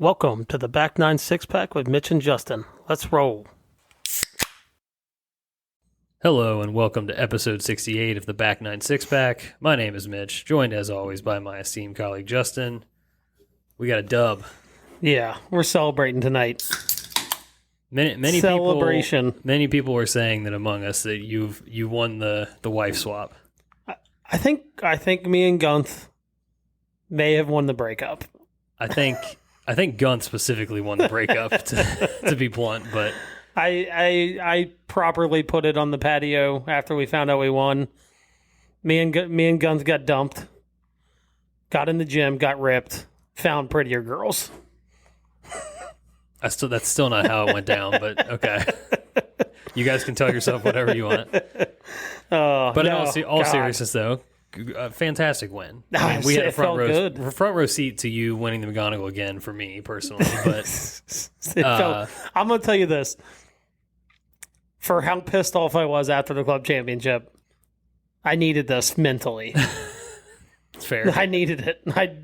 Welcome to the Back 9 Six-Pack with Mitch and Justin. Let's roll. Hello and welcome to episode 68 of the Back 9 Six-Pack. My name is Mitch, joined as always by my esteemed colleague Justin. We got a dub. Yeah, we're celebrating tonight. Many Celebration. Many people were saying that among us that you won the wife swap. I think me and Guenth may have won the breakup. I think Guenth specifically won the breakup to be blunt, but I properly put it on the patio after we found out we won. Me and Guenth got dumped. Got in the gym, got ripped, found prettier girls. that's still not how it went down, but okay. You guys can tell yourself whatever you want. But in all seriousness, though, a fantastic win. I mean, we had a front row seat to you winning the McGonagle again for me personally. But I'm going to tell you this. For how pissed off I was after the club championship, I needed this mentally. It's fair. I needed it. I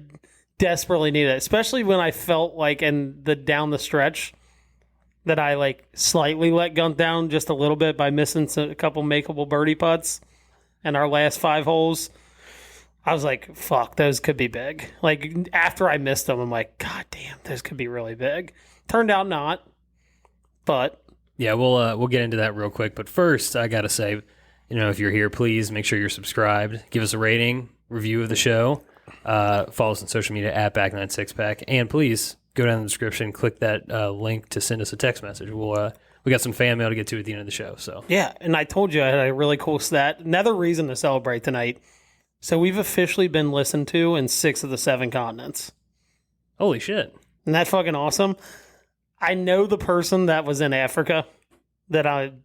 desperately needed it, especially when I felt like down the stretch that I slightly let Guenth down just a little bit by missing a couple makeable birdie putts in our last 5 holes. I was like, fuck, those could be big. After I missed them, I'm like, God damn, those could be really big. Turned out not, but yeah, we'll get into that real quick. But first, I gotta say, if you're here, please make sure you're subscribed. Give us a rating, review of the show. Follow us on social media at Back9Sixpack, and please go down in the description, click that link to send us a text message. We got some fan mail to get to at the end of the show. So yeah, and I told you I had a really cool stat. Another reason to celebrate tonight. So we've officially been listened to in 6 of the 7 continents. Holy shit! Isn't that fucking awesome? I know the person that was in Africa. That I'm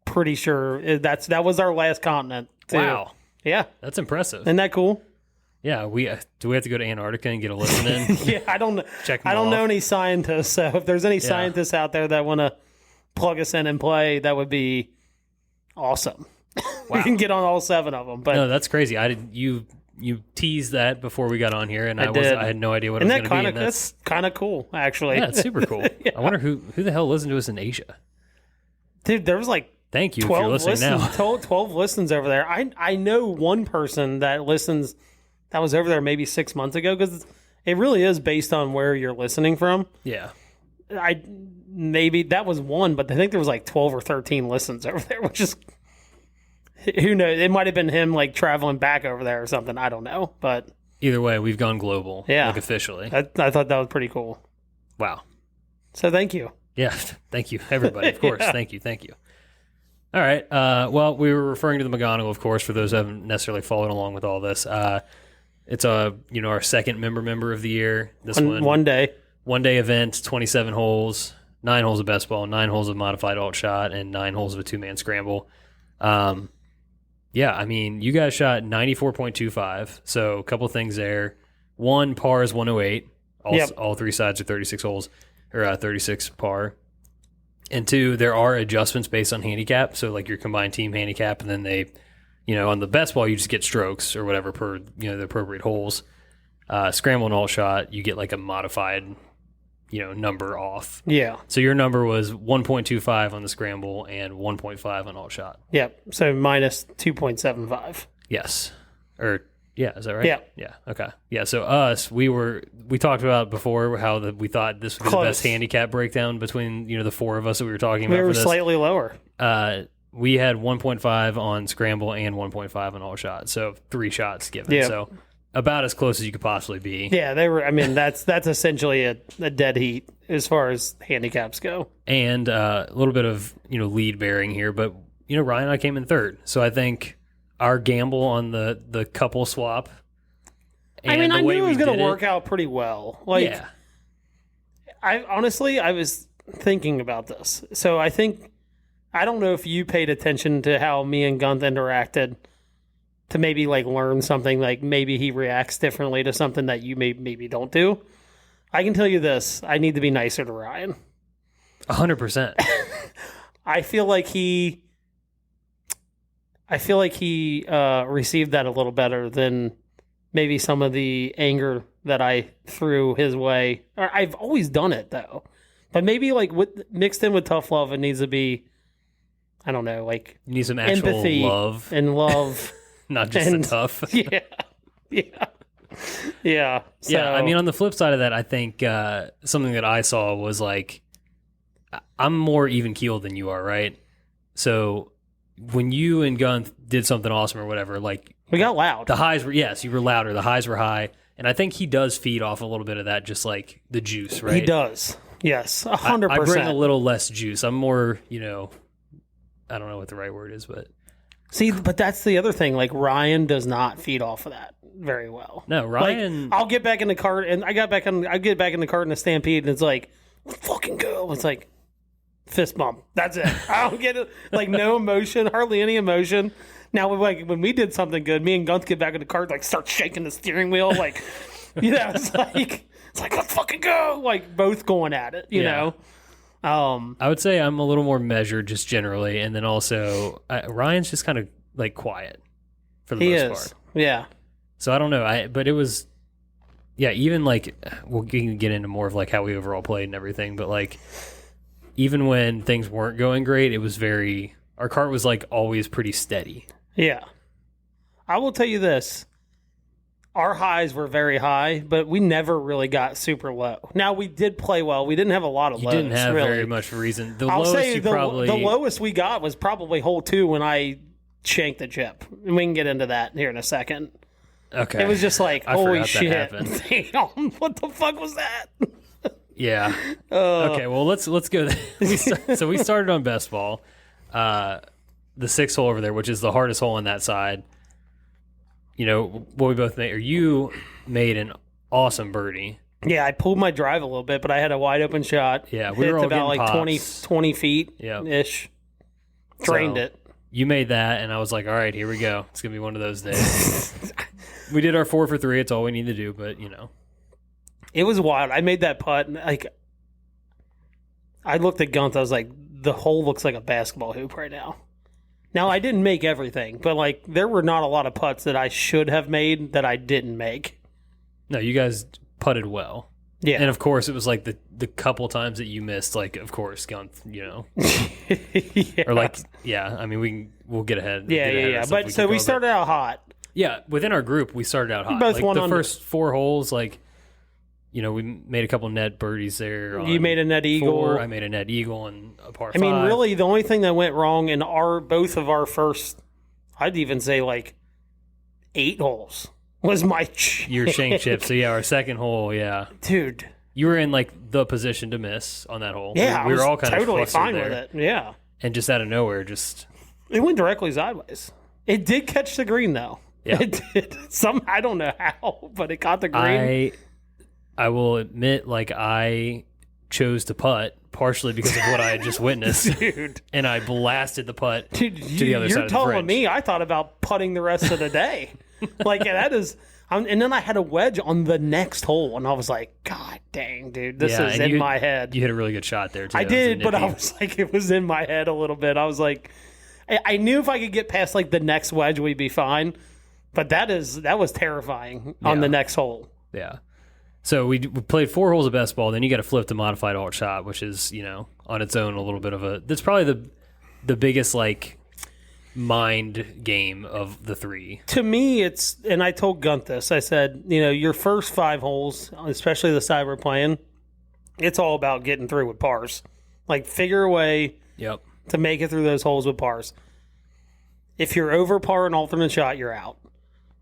pretty sure that was our last continent too. Wow! Yeah, that's impressive. Isn't that cool? Yeah, do we have to go to Antarctica and get a listen in? Yeah, I don't know any scientists, so if there's any scientists out there that want to plug us in and play, that would be awesome. Wow. We can get on all 7 of them. But no, that's crazy. You teased that before we got on here, and I had no idea what it was going to be. That's kind of cool, actually. Yeah, it's super cool. Yeah. I wonder who the hell listened to us in Asia. Dude, there was thank you if you're listening now. 12 listens over there. I know one person that listens that was over there maybe 6 months ago, because it really is based on where you're listening from. Yeah. Maybe that was one, but I think there was 12 or 13 listens over there, which is, who knows? It might have been him traveling back over there or something. I don't know, but either way, we've gone global. Yeah, officially. I thought that was pretty cool. Wow. So thank you. Yeah, thank you, everybody. Of course, yeah. Thank you. All right. Well, we were referring to the McGonagle, of course, for those who haven't necessarily followed along with all this. It's our second member of the year. This one day event, 27 holes, 9 holes of best ball, 9 holes of modified alt shot, and 9 holes of a 2-man scramble. Yeah, I mean, you guys shot 94.25, so a couple things there. 1, par is 108. All 3 sides are 36 holes, or 36 par. And 2, there are adjustments based on handicap, so your combined team handicap, and then they, on the best ball, you just get strokes or whatever per, the appropriate holes. Scramble and alt shot, you get a modified, number off. Yeah. So your number was 1.25 on the scramble and 1.5 on alt shot. Yep. So minus 2.75. Yes. Yeah, is that right? Yeah. Yeah. Okay. Yeah. So us, we talked about before how we thought this would be the best handicap breakdown between the 4 of us that we were talking about. We were slightly lower. We had 1.5 on scramble and 1.5 on alt shot, so 3 shots given. Yep. So about as close as you could possibly be. Yeah, they were. I mean, that's essentially a dead heat as far as handicaps go. And a little bit of lead bearing here, but Ryan and I came in 3rd, so I think our gamble on the couple swap. I knew it was going to work out pretty well. Yeah. I was thinking about this, so I don't know if you paid attention to how me and Guenth interacted. To maybe learn something, maybe he reacts differently to something that you maybe don't do. I can tell you this: I need to be nicer to Ryan. 100%. I feel like he received that a little better than maybe some of the anger that I threw his way. I've always done it though, but maybe like mixed in with tough love, it needs to be, I don't know, like you need some actual empathy love and love, not just the tough. Yeah. So, Yeah, I mean, on the flip side of that, I think something that I saw was like, I'm more even keeled than you are, right? So when you and Guenth did something awesome or whatever, like we got loud. the highs were, yes, you were louder. The highs were high. And I think he does feed off a little bit of that, just like the juice, right? He does. Yes, 100%. I bring a little less juice. I'm more, I don't know what the right word is, but. See, but that's the other thing. Like, Ryan does not feed off of that very well. No, Ryan. Like, I'll get back in the cart, and I get back in the Stampede, and it's like, fucking go. It's like, fist bump. That's it. I don't get it. Like, no emotion, hardly any emotion. Now, like when we did something good, me and Guenth get back in the cart, like start shaking the steering wheel, like, it's like let's fucking go, like both going at it, you know. I would say I'm a little more measured, just generally, and then also Ryan's just kind of like quiet for the most part. Yeah. So I don't know. But it was, even like we can get into more of like how we overall played and everything, but like even when things weren't going great, it was our cart was like always pretty steady. Yeah. I will tell you this. Our highs were very high, but we never really got super low. Now, we did play well. We didn't have a lot of lows. You didn't have really. very much reason. The lowest we got was probably hole 2 when I shanked the chip. And we can get into that here in a second. Okay. It was just like, holy shit. Damn, what the fuck was that? Yeah. Okay, well, let's go there. So we started on best ball. The 6th hole over there, which is the hardest hole on that side. What we both made, or you made an awesome birdie. Yeah, I pulled my drive a little bit, but I had a wide open shot. Yeah, we were all about getting like 20 feet-ish. Drained it. You made that, and I was like, all right, here we go. It's going to be one of those days. We did our 4 for 3. It's all we need to do, but, It was wild. I made that putt, and I looked at Guenth. I was like, the hole looks like a basketball hoop right now. Now, I didn't make everything, but, like, there were not a lot of putts that I should have made that I didn't make. No, you guys putted well. Yeah. And, of course, it was, like, the couple times that you missed, like, of course, Guenth, Yeah. Or, like, I mean, we'll get ahead. Yeah. But, so we started out hot. Yeah, within our group, we started out hot. Both like, won the under. first 4 holes, like, we made a couple net birdies there. You made a net eagle. 4. I made a net eagle and a par 5. I mean, really, the only thing that went wrong in both of our first, I'd even say like 8 holes, was my your shank chip. So our second hole, dude, you were in like the position to miss on that hole. Yeah, we were all kind totally of fine there. with it. Yeah, and just out of nowhere, it went directly sideways. It did catch the green though. Yeah, it did. I don't know how, but it caught the green. I will admit, like, I chose to putt partially because of what I had just witnessed. Dude. And I blasted the putt to the other side of the You're bridge. telling me I thought about putting the rest of the day. Like, that is... and then I had a wedge on the next hole, and I was like, God dang, dude, this is in my head. You hit a really good shot there, too. I did, but I was like, it was in my head a little bit. I was like... I knew if I could get past, like, the next wedge, we'd be fine. But that was terrifying on the next hole. Yeah. So we played 4 holes of best ball. Then you got to flip to modified alt shot, which is on its own a little bit of a. That's probably the biggest like mind game of the 3. To me, it's, and I told Guenth this. I said, your first 5 holes, especially the side we're playing, it's all about getting through with pars. Like, figure a way to make it through those holes with pars. If you're over par and alternate shot, you're out.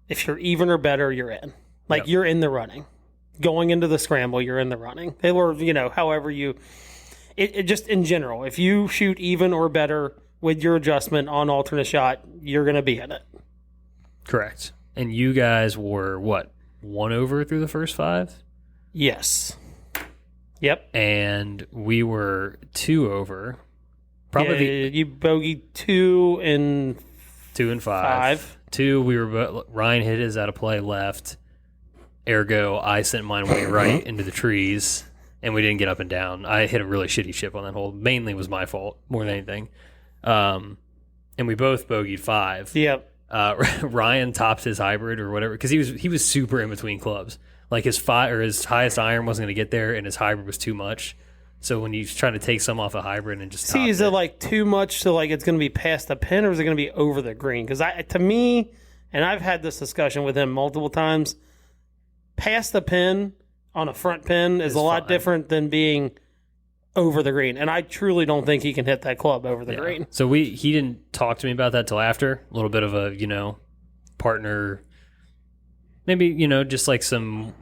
If you're even or better, you're in. Like, you're in the running. Going into the scramble, you're in the running. Or, however you... It just, in general, if you shoot even or better with your adjustment on alternate shot, you're going to be in it. Correct. And you guys were, what, 1 over through the first 5? Yes. Yep. And we were 2 over. Probably you bogeyed 2 and 2 and 5. 2, Ryan hit his out of play left. Ergo, I sent mine way right into the trees, and we didn't get up and down. I hit a really shitty chip on that hole. Mainly was my fault, more than anything. And we both bogeyed 5. Yep. Ryan topped his hybrid or whatever, because he was super in between clubs. Like his highest iron wasn't going to get there, and his hybrid was too much. So when he's trying to take some off a hybrid and just is it like too much so like it's going to be past the pin, or is it going to be over the green? Because to me, and I've had this discussion with him multiple times, past the pin on a front pin is a lot different than being over the green, and I truly don't think he can hit that club over the green. So he didn't talk to me about that till after. A little bit of a partner, maybe just like some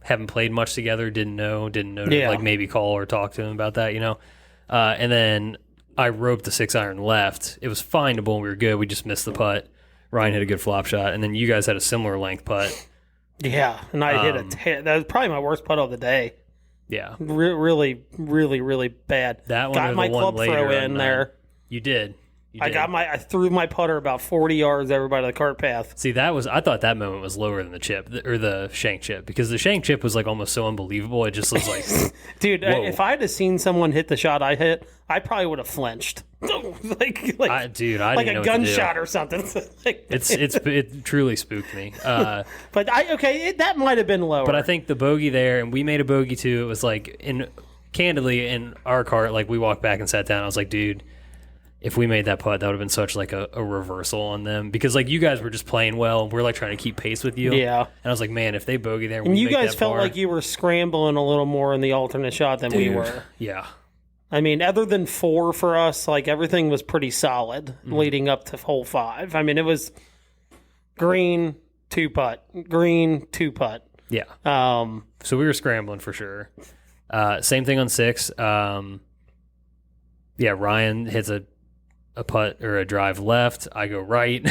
haven't played much together, didn't know to like maybe call or talk to him about that, and then I roped the 6-iron left. It was findable and we were good. We just missed the putt. Ryan hit a good flop shot, and then you guys had a similar length putt. Yeah, and I hit that was probably my worst putt of the day. Yeah. Really, really, really bad. That one got my club throw in there. You did. I threw my putter about 40 yards over by the cart path. See, I thought that moment was lower than the chip, or the shank chip, because the shank chip was like almost so unbelievable. It just was like, dude, if I had seen someone hit the shot I hit, I probably would have flinched. like I like didn't a gunshot or something. It truly spooked me. But that might have been lower. But I think the bogey there, and we made a bogey too. It was like, candidly, in our cart, like we walked back and sat down. I was like, dude, if we made that putt, that would have been such like a reversal on them, because like you guys were just playing well and we're like trying to keep pace with you. Yeah. And I was like, man, if they bogey there, and you guys felt like you were scrambling a little more in the alternate shot than we were. Yeah. I mean, other than 4 for us, like everything was pretty solid leading up to hole 5. I mean, it was green, 2-putt, green, 2-putt. Yeah. So we were scrambling for sure. Same thing on 6. Ryan hits a putt or a drive left. I go right.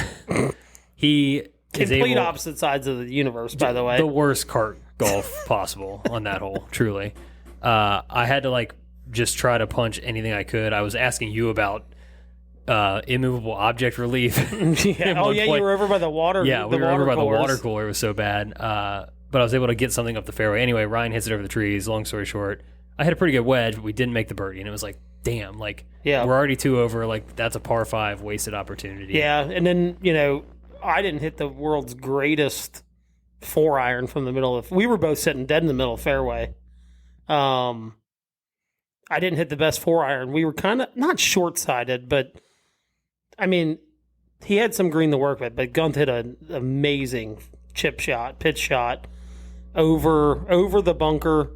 He complete opposite sides of the universe, by the way. The worst cart golf possible on that hole, truly. I had to like just try to punch anything I could. I was asking you about immovable object relief. You were over by the water. Yeah, we were over by the water cooler. It was so bad. But I was able to get something up the fairway. Anyway, Ryan hits it over the trees. Long story short, I had a pretty good wedge, but we didn't make the birdie, and it was like, damn, like we're already 2 over. Like that's a par 5 wasted opportunity. Yeah, and then I didn't hit the world's greatest 4-iron from the middle of. We were both sitting dead in the middle of fairway. I didn't hit the best 4-iron. We were kind of not short-sided, but I mean, he had some green to work with. But Guenth hit an amazing pitch shot over the bunker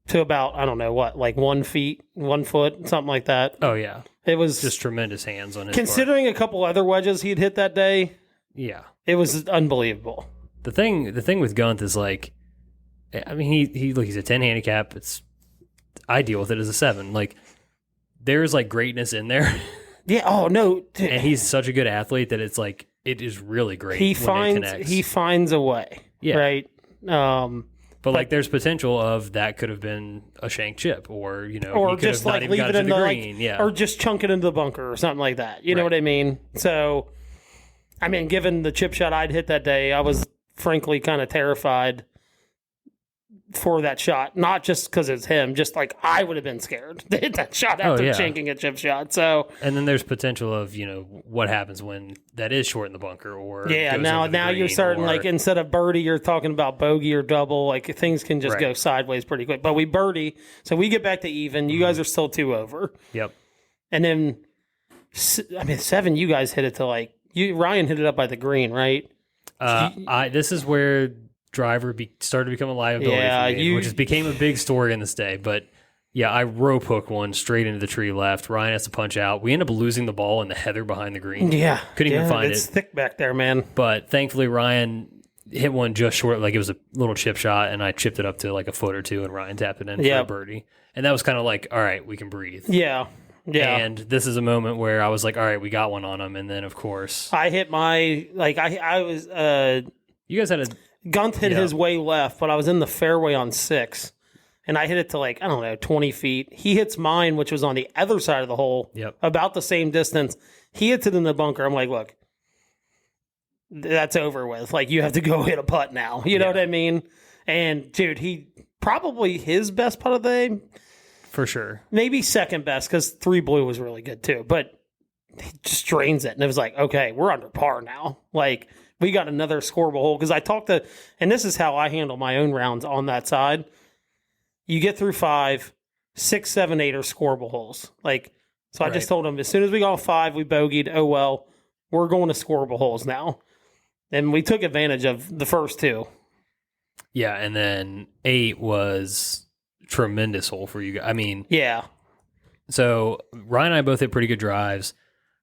to about, I don't know what, like 1 foot, something like that. Oh yeah, it was just tremendous hands on his considering part. A couple other wedges he'd hit that day. Yeah, it was unbelievable. The thing with Guenth is like, I mean, he's a 10 handicap. I deal with it as a 7. Like, there's like greatness in there. Yeah. Oh no. And he's such a good athlete that it's like it is really great. He finds a way. Yeah. Right. But like, there's potential of that could have been a shank chip, or or just like leave it in the green, yeah, or just chunk it into the bunker or something like that. You know what I mean? So, I mean, given the chip shot I'd hit that day, I was frankly kind of terrified for that shot, not just because it's him, just like I would have been scared to hit that shot after shanking a chip shot. So, and then there's potential of what happens when that is short in the bunker, or now you're starting like, instead of birdie, you're talking about bogey or double. Like things can just go sideways pretty quick. But we birdie, so we get back to even. You guys are still 2 over. Yep. And then 7, you guys hit it to like Ryan hit it up by the green, right? This is where driver started to become a liability for me, which became a big story in this day. But yeah, I rope hook one straight into the tree left. Ryan has to punch out. We end up losing the ball in the heather behind the green. Yeah. Couldn't even find it. It's thick back there, man. But thankfully, Ryan hit one just short, like it was a little chip shot, and I chipped it up to like a foot or 2, and Ryan tapped it in for a birdie. And that was kind of like, all right, we can breathe. Yeah. Yeah. And this is a moment where I was like, all right, we got one on him. And then, of course, I hit my, like, I was, you guys had a, Guenth hit his way left, but I was in the fairway on 6, and I hit it to like, I don't know, 20 feet. He hits mine, which was on the other side of the hole, about the same distance. He hits it in the bunker. I'm like, look, that's over with. Like, you have to go hit a putt now. You know what I mean? And dude, he probably his best putt of the day. For sure. Maybe second best, because 3 blue was really good too. But he just drains it. And it was like, okay, we're under par now. Like, we got another scoreable hole because I talked to, and this is how I handle my own rounds on that side. You get through 5, 6, 7, 8 are scoreable holes. Like, so I just told him as soon as we got 5, we bogeyed. Oh well, we're going to scoreable holes now, and we took advantage of the first 2. Yeah, and then 8 was tremendous hole for you guys. I mean, yeah. So Ryan and I both hit pretty good drives.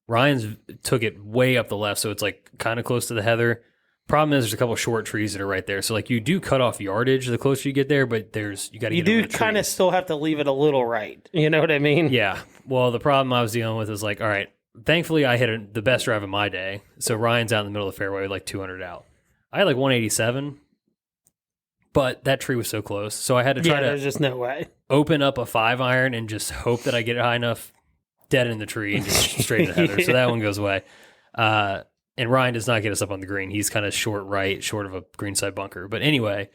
Ryan's took it way up the left, so it's like kind of close to the heather. Problem is, there's a couple of short trees that are right there. So like you do cut off yardage the closer you get there, but you got to. You do kind of still have to leave it a little right. You know what I mean? Yeah. Well, the problem I was dealing with is like, all right. Thankfully, I hit the best drive of my day. So Ryan's out in the middle of the fairway, like 200 out. I had like 187, but that tree was so close, so I had to try to. There's just no way. Open up a 5-iron and just hope that I get it high enough, dead in the tree, and just straight to the heather. So that one goes away. And Ryan does not get us up on the green. He's kind of short right, short of a greenside bunker. But anyway,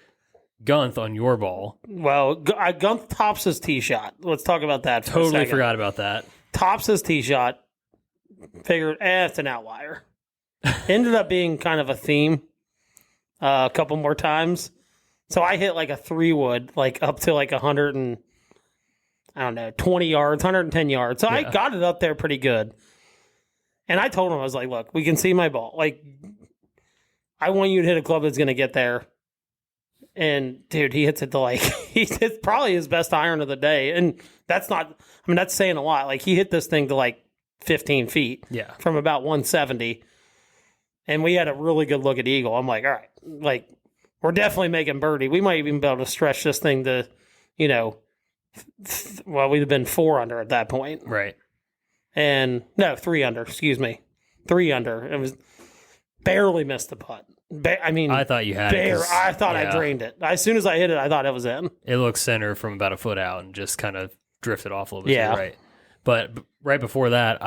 Guenth on your ball. Well, Guenth tops his tee shot. Let's talk about that for a Totally second. forgot about that. Tops his tee shot. Figured, it's an outlier. Ended up being kind of a theme a couple more times. So I hit like a 3-wood, like up to like 100 and, 20 yards, 110 yards. So I got it up there pretty good. And I told him, I was like, look, we can see my ball. Like, I want you to hit a club that's going to get there. And, dude, he hits it to like, he hits probably his best iron of the day. And that's that's saying a lot. Like, he hit this thing to like 15 feet from about 170. And we had a really good look at eagle. I'm like, all right, like, we're definitely making birdie. We might even be able to stretch this thing to, we'd have been 4 under at that point. Right. And no, 3 under, excuse me. 3 under. It was barely missed the putt. I thought you had it. I thought I drained it. As soon as I hit it, I thought it was in. It looked center from about a foot out and just kind of drifted off a little bit. Yeah. Right. But right before that,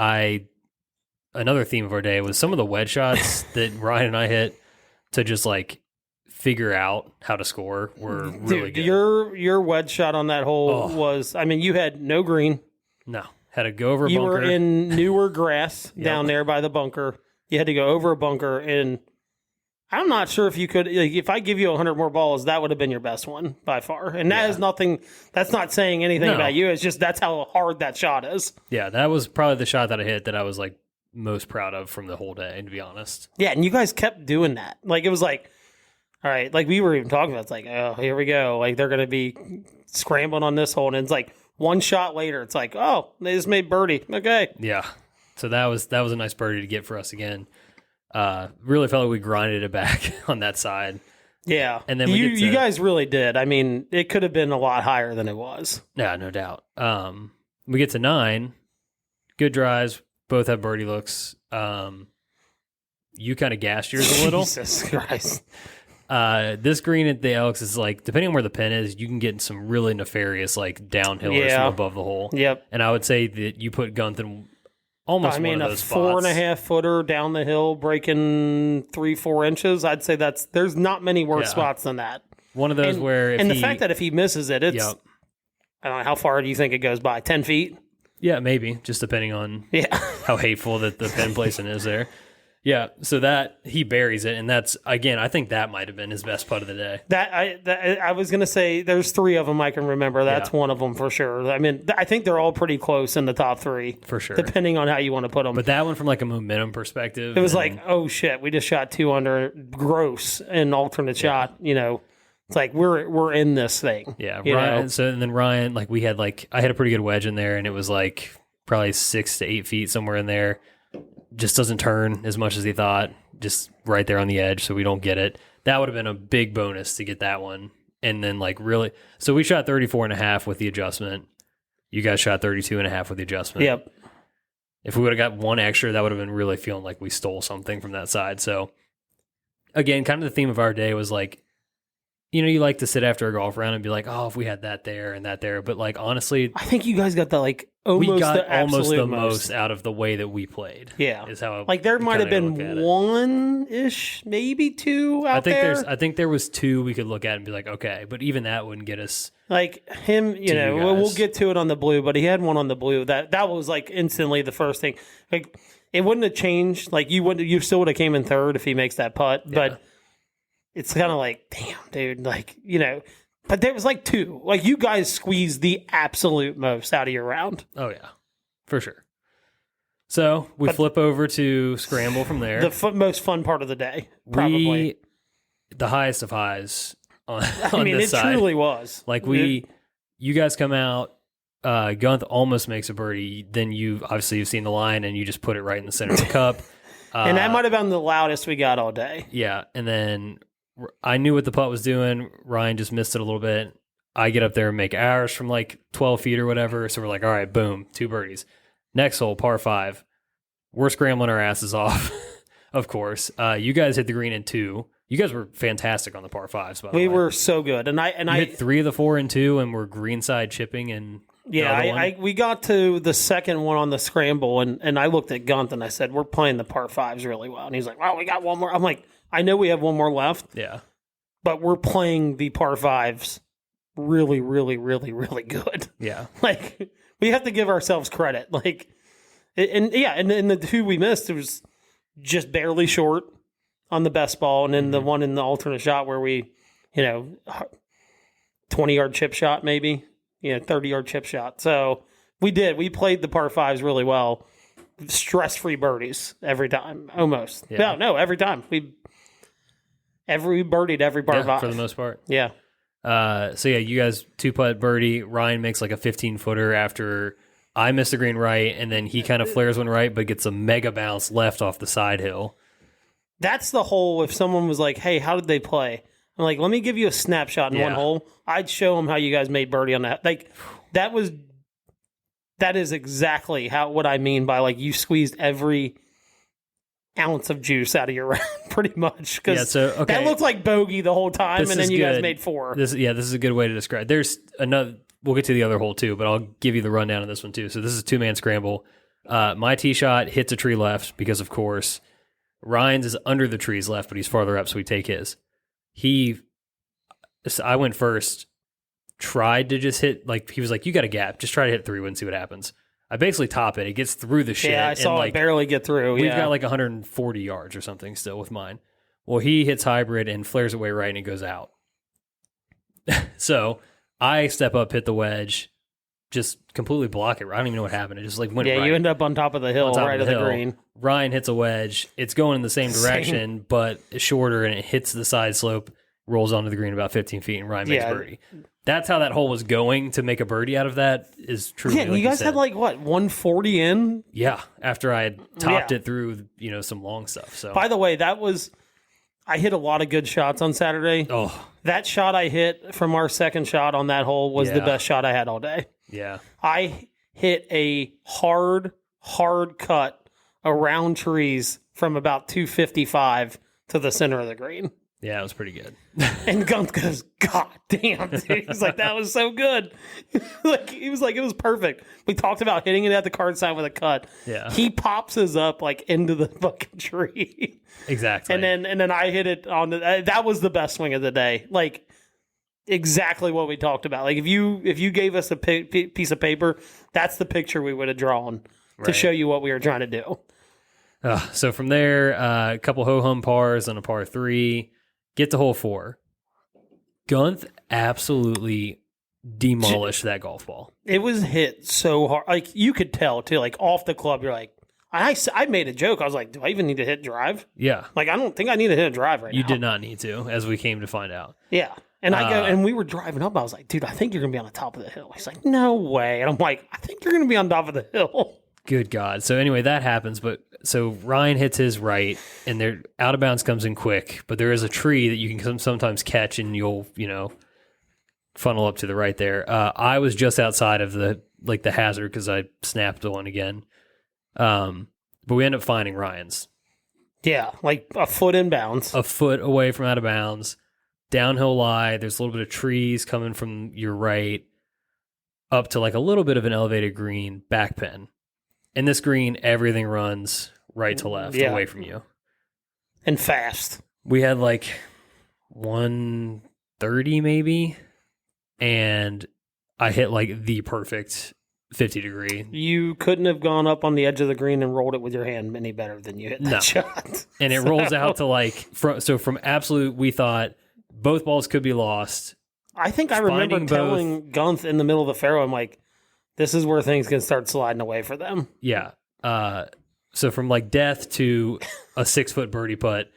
another theme of our day was some of the wedge shots that Ryan and I hit to just like figure out how to score were really good. Your wedge shot on that hole was, you had no green. No. Had to go over a bunker. You were in newer grass down there by the bunker. You had to go over a bunker, and I'm not sure if you could. Like, if I give you 100 more balls, that would have been your best one by far. And that is nothing. That's not saying anything about you. It's just that's how hard that shot is. Yeah, that was probably the shot that I hit that I was like most proud of from the whole day, to be honest. Yeah, and you guys kept doing that. Like, it was like, all right, like we were even talking about. It's like, oh, here we go. Like, they're going to be scrambling on this hole, and it's like. One shot later, it's like, oh, they just made birdie. Okay. Yeah. So that was a nice birdie to get for us again. Really felt like we grinded it back on that side. Yeah. And then you guys really did. It could have been a lot higher than it was. Yeah, no doubt. We get to 9. Good drives. Both have birdie looks. You kind of gassed yours a little. Jesus Christ. This green at the Elks is like, depending on where the pin is, you can get some really nefarious like downhillers from above the hole. Yep. And I would say that you put Guenth in almost one of those spots. A 4.5 footer down the hill, breaking 3-4 inches. I'd say there's not many worse spots than that. One of those the fact that if he misses it, it's I don't know, how far do you think it goes by? 10 feet? Yeah, maybe, just depending on how hateful that the pin placement is there. Yeah, so that he buries it, and that's, again, I think that might have been his best putt of the day. I was going to say there's 3 of them I can remember. That's one of them for sure. I think they're all pretty close in the top 3. For sure. Depending on how you want to put them. But that one from like a momentum perspective. It was like, oh shit, we just shot 2 under, gross, an alternate shot, It's like we're in this thing. Yeah, Ryan. So and then Ryan, like I had a pretty good wedge in there, and it was like probably 6 to 8 feet somewhere in there. Just doesn't turn as much as he thought. Just right there on the edge, so we don't get it. That would have been a big bonus to get that one. And then really, so we shot 34.5 with the adjustment. You guys shot 32.5 with the adjustment. Yep. If we would have got one extra, that would have been really feeling like we stole something from that side. So again, kind of the theme of our day was like, you like to sit after a golf round and be like, oh, if we had that there and that there. But like, honestly, I think you guys got the almost the most out of the way that we played. Yeah. Is how there might have been 1-ish, maybe 2 out there. I think there was 2 we could look at and be like, okay, but even that wouldn't get us. Like him, we'll get to it on the blue, but he had one on the blue that was like instantly the first thing. Like it wouldn't have changed. Like you still would have came in third if he makes that putt. Yeah. But it's kind of like, damn, dude. Like, but there was like 2. Like, you guys squeezed the absolute most out of your round. Oh, yeah, for sure. So we flip over to scramble from there. The most fun part of the day, probably. The highest of highs on it this side. truly was. Like you guys come out, Guenth almost makes a birdie. Then you've seen the line and you just put it right in the center of the cup. And that might have been the loudest we got all day. Yeah. And then I knew what the putt was doing. Ryan just missed it a little bit. I get up there and make ours from like 12 feet or whatever. So we're like, all right, boom, 2 birdies. Next hole, par 5. We're scrambling our asses off, of course. You guys hit the green in 2. You guys were fantastic on the par 5s, by the way. We were so good. And I hit 3 of the 4 and 2, and we're greenside chipping. And we got to the second one on the scramble, and I looked at Guenth and I said, we're playing the par 5s really well. And he's like, wow, we got one more. I'm like, I know we have one more left. Yeah. But we're playing the par 5s really, really, really, really good. Yeah. Like, we have to give ourselves credit. Like, and the 2 we missed, it was just barely short on the best ball, and then the one in the alternate shot where we, 20-yard chip shot maybe, 30-yard chip shot. So we played the par 5s really well, stress-free birdies every time, almost. Yeah. No, every time. We birdied every par 5. For the most part. Yeah. So you guys 2-putt birdie. Ryan makes like a 15-footer after I miss the green right, and then he kind of flares one right, but gets a mega bounce left off the side hill. That's the hole. If someone was like, hey, how did they play? I'm like, let me give you a snapshot in one hole. I'd show them how you guys made birdie on that. Like, that is exactly what I mean by, like, you squeezed every ounce of juice out of your round, pretty much. Because that looked like bogey the whole time, and then you guys made 4. This is a good way to describe. There's another. We'll get to the other hole too, but I'll give you the rundown of this one too. So this is a 2-man scramble. My tee shot hits a tree left because, of course, Ryan's is under the trees left, but he's farther up, so we take his. I went first, tried to just hit, like, he was like, you got a gap, just try to hit 3 and see what happens. I basically top it. It gets through the shit. Yeah, I saw it barely get through. We've got like 140 yards or something still with mine. Well, he hits hybrid and flares away right, and it goes out. So I step up, hit the wedge, just completely block it. I don't even know what happened. It just like went right. Yeah, you end up on top of the hill, right of the green. Ryan hits a wedge. It's going in the same direction, but shorter, and it hits the side slope, rolls onto the green about 15 feet, and Ryan makes birdie. That's how that hole was going. To make a birdie out of that is truly. Yeah, like you guys had like, what, 140 in? Yeah, after I had topped it through, some long stuff. So, by the way, I hit a lot of good shots on Saturday. Oh, that shot I hit from our second shot on that hole was the best shot I had all day. Yeah. I hit a hard cut around trees from about 255 to the center of the green. Yeah, it was pretty good. And Guenth goes, God damn, dude. He's like, that was so good. He was like, it was perfect. We talked about hitting it at the card sign with a cut. Yeah. He pops his up like into the fucking tree. Exactly. And then I hit it on that was the best swing of the day. Like, exactly what we talked about. Like, if you gave us a piece of paper, that's the picture we would have drawn to show you what we were trying to do. So from there, a couple ho-hum pars on a par 3. Get to hole 4. Guenth absolutely demolished that golf ball. It was hit so hard. Like, you could tell, too. Like, off the club, you're like, I made a joke. I was like, do I even need to hit drive? Yeah. Like, I don't think I need to hit a drive right now. You did not need to, as we came to find out. Yeah. And I go, and we were driving up. I was like, dude, I think you're going to be on the top of the hill. He's like, no way. And I'm like, I think you're going to be on top of the hill. Good God. So anyway, that happens. But so Ryan hits his right, and their out of bounds comes in quick. But there is a tree that you can sometimes catch, and you'll funnel up to the right there. I was just outside of the hazard because I snapped one again. But we end up finding Ryan's. Yeah, like a foot in bounds. A foot away from out of bounds. Downhill lie. There's a little bit of trees coming from your right up to like a little bit of an elevated green back pen. In this green, everything runs right to left away from you. And fast. We had like 130 maybe, and I hit like the perfect 50 degree. You couldn't have gone up on the edge of the green and rolled it with your hand any better than you hit that shot. And it rolls out to like, from absolute, we thought both balls could be lost. I think I remember telling Guenth in the middle of the fairway, I'm like, this is where things can start sliding away for them. Yeah. So from like death to a 6-foot birdie putt,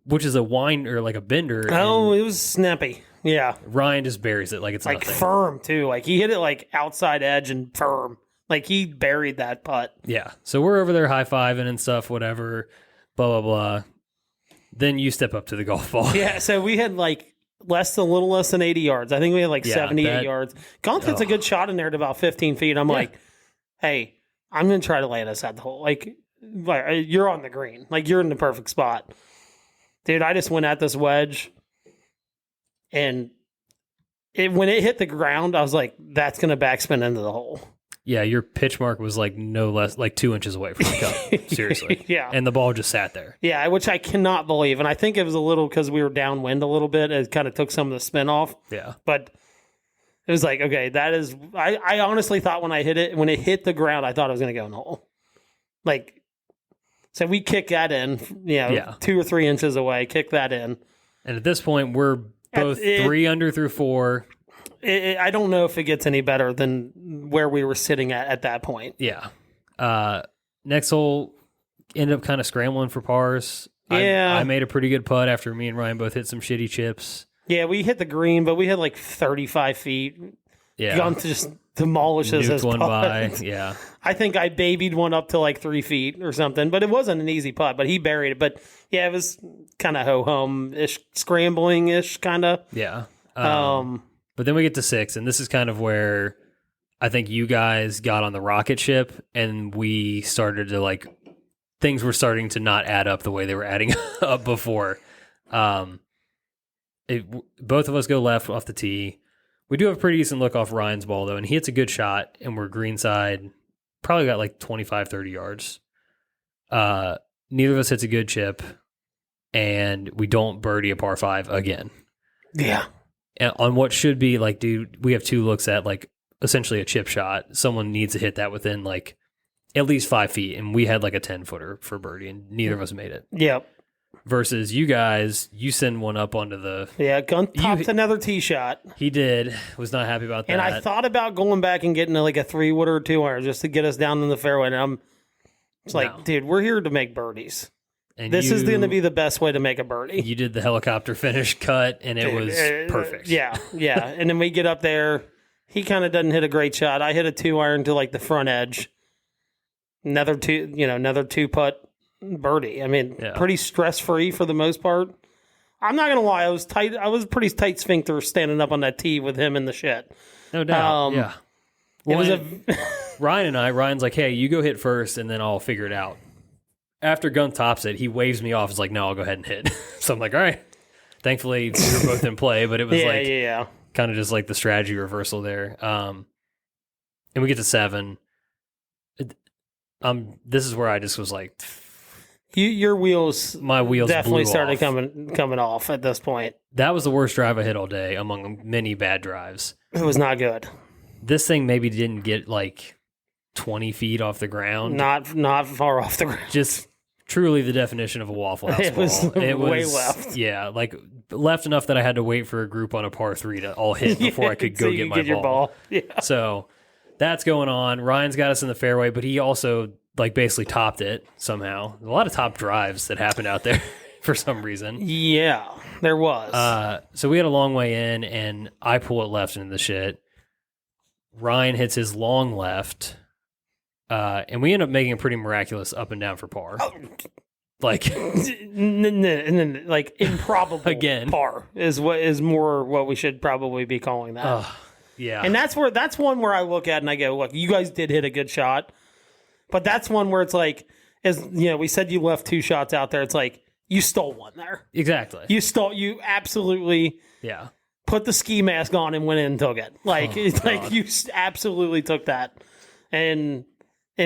which is a wind or like a bender. Oh, it was snappy. Yeah. Ryan just buries it like it's like nothing. Firm too. Like he hit it like outside edge and firm. Like he buried that putt. Yeah. So we're over there high-fiving and stuff, whatever, blah, blah, blah. Then you step up to the golf ball. Yeah. So we had like a little less than 80 yards. I think we had like 78 yards. Guenth hits a good shot in there at about 15 feet. I'm like, hey, I'm going to try to land us at the hole. Like, you're on the green. Like, you're in the perfect spot. Dude, I just went at this wedge, and when it hit the ground, I was like, that's going to backspin into the hole. Yeah, your pitch mark was like no less, like 2 inches away from the cup. Seriously. Yeah. And the ball just sat there. Yeah, which I cannot believe. And I think it was a little because we were downwind a little bit. It kind of took some of the spin off. Yeah. But it was like, okay, that is, I honestly thought when it hit the ground, I thought it was going to go in the hole. Like, so we kick that in, 2 or 3 inches away, kick that in. And at this point, we're both 3 under through 4. I don't know if it gets any better than where we were sitting at that point. Yeah. Next hole, ended up kind of scrambling for pars. Yeah. I made a pretty good putt after me and Ryan both hit some shitty chips. Yeah, we hit the green, but we had like 35 feet. Yeah. Guenth just demolishes his one putt. by. Yeah. I think I babied one up to like 3 feet or something, but it wasn't an easy putt, but he buried it. But yeah, it was kind of ho-hum-ish, scrambling-ish kind of. Yeah. But then we get to 6, and this is kind of where I think you guys got on the rocket ship, and we started to like, things were starting to not add up the way they were adding up before. Both of us go left off the tee. We do have a pretty decent look off Ryan's ball, though, and he hits a good shot, and we're greenside, probably got like 25, 30 yards. Neither of us hits a good chip, and we don't birdie a par 5 again. Yeah. And on what should be like, dude, we have 2 looks at like essentially a chip shot. Someone needs to hit that within like at least 5 feet, and we had like a 10-footer for birdie, and neither of us made it. Yep. Versus you guys, you send one up onto the... Yeah, Guenth popped another tee shot. He did. Was not happy about that. And I thought about going back and getting like a 3-wood or 2-iron just to get us down in the fairway. And it's like, dude, we're here to make birdies. And this is going to be the best way to make a birdie. You did the helicopter finish cut, and it was perfect. Yeah. And then we get up there. He kind of doesn't hit a great shot. I hit a 2-iron to like the front edge. Another 2-putt birdie. I mean, pretty stress-free for the most part. I'm not going to lie. I was tight. I was a pretty tight sphincter standing up on that tee with him in the shit. No doubt. Yeah. Well, it was Ryan's like, hey, you go hit first, and then I'll figure it out. After Guenth tops it, he waves me off. He's like, no, I'll go ahead and hit. So I'm like, all right. Thankfully, we were both in play, but it was kind of just like the strategy reversal there. And we get to 7. This is where I just was like... My wheels definitely started off. coming off at this point. That was the worst drive I hit all day among many bad drives. It was not good. This thing maybe didn't get like 20 feet off the ground. Not far off the ground. Just truly the definition of a Waffle House ball. It was way left. Yeah, like left enough that I had to wait for a group on a par 3 to all hit before I could go get my ball. Your ball. Yeah. So that's going on. Ryan's got us in the fairway, but he also like basically topped it somehow. A lot of top drives that happened out there for some reason. Yeah, there was. So we had a long way in, and I pull it left into the shit. Ryan hits his long left, and we end up making a pretty miraculous up and down for par. Like, like improbable again. Par is more what we should probably be calling that. Yeah, and that's one where I look at and I go, look, you guys did hit a good shot. But that's one where it's like, we said you left 2 shots out there. It's like, you stole one there. Exactly. You absolutely put the ski mask on and went in and took it. Like, you absolutely took that. And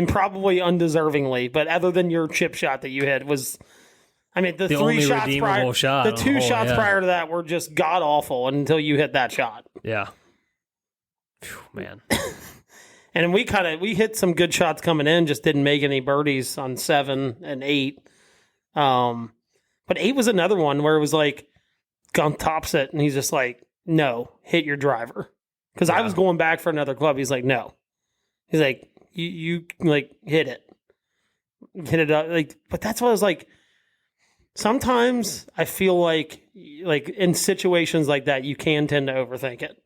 probably undeservingly. But other than your chip shot that you hit was, I mean, the 3 shots prior, the 2 shots prior to that were just god awful until you hit that shot. Yeah. Whew, man. And we hit some good shots coming in, just didn't make any birdies on 7 and 8. But 8 was another one where it was like Guenth tops it, and he's just like, no, hit your driver. Because I was going back for another club. He's like, no. He's like, you like hit it. Hit it up. Like, but that's what I was like. Sometimes I feel like in situations like that, you can tend to overthink it.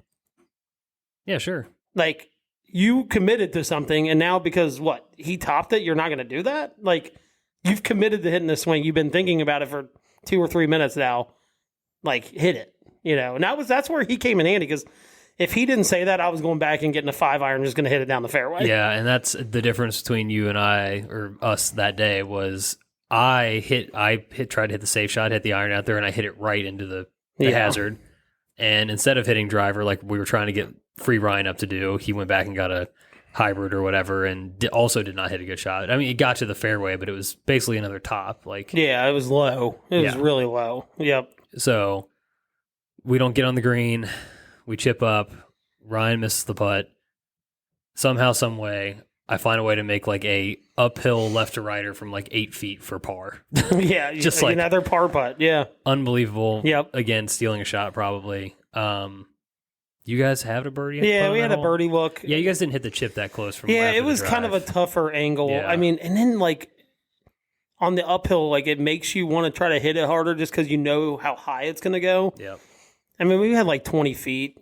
Yeah, sure. Like, you committed to something, and now because he topped it, you're not going to do that? Like, you've committed to hitting this swing. You've been thinking about it for 2 or 3 minutes now. Like, hit it, And that's where he came in handy, because if he didn't say that, I was going back and getting a 5-iron, just going to hit it down the fairway. Yeah, and that's the difference between you and I, or us that day, was I tried to hit the safe shot, hit the iron out there, and I hit it right into the hazard. And instead of hitting driver like we were trying to get free Ryan up to do, he went back and got a hybrid or whatever, and also did not hit a good shot. I mean, it got to the fairway, but it was basically another top. Yeah, it was low. It was really low. Yep. So we don't get on the green. We chip up. Ryan misses the putt. Somehow, some way, I find a way to make a uphill left to righter from 8 feet for par. Yeah, just another par putt. Yeah, unbelievable. Yep. Again, stealing a shot probably. You guys have a birdie? Yeah, we had a birdie look. Yeah, you guys didn't hit the chip that close from. Yeah, it was kind of a tougher angle. Yeah. I mean, and then on the uphill, it makes you want to try to hit it harder just because you know how high it's going to go. Yep. I mean, we had 20 feet.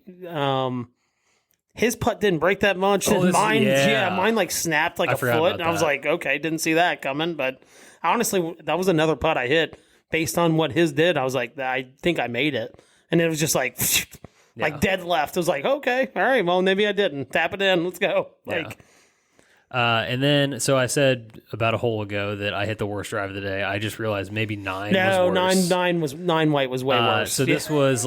His putt didn't break that much. Mine snapped a foot. And I was like, okay, didn't see that coming. But honestly, that was another putt I hit based on what his did. I was like, I think I made it. And it was just dead left. I was like, okay, all right, well, maybe I didn't. Tap it in. Let's go. And then, so I said about a hole ago that I hit the worst drive of the day. I just realized maybe 9 was worse. 9 white was way worse. So this was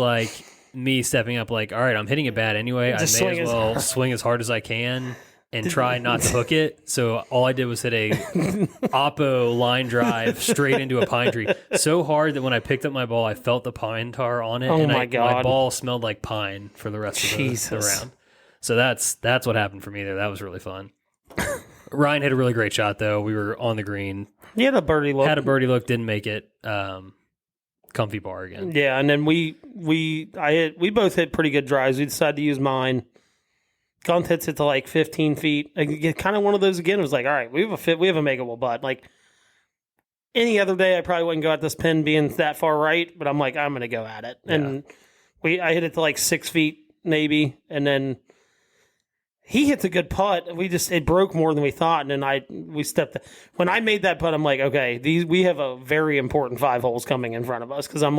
me stepping up, all right, I'm hitting it bad anyway. I may as well swing as hard as I can and try not to hook it. So all I did was hit a oppo line drive straight into a pine tree. So hard that when I picked up my ball, I felt the pine tar on it. Oh, my God. My ball smelled like pine for the rest of the round. So that's what happened for me there. That was really fun. Ryan hit a really great shot, though. We were on the green. He had a birdie look. Didn't make it. Comfy bar again. Yeah, and then we both hit pretty good drives. We decided to use mine. Guenth hits it to 15 feet. Kind of one of those again. It was all right, we have a makeable putt. Any other day, I probably wouldn't go at this pin being that far right, but I'm I'm going to go at it. Yeah. And I hit it to 6 feet maybe, and then he hits a good putt. It broke more than we thought, and then we stepped. When I made that putt, I'm like, okay, we have a very important 5 holes coming in front of us, because I'm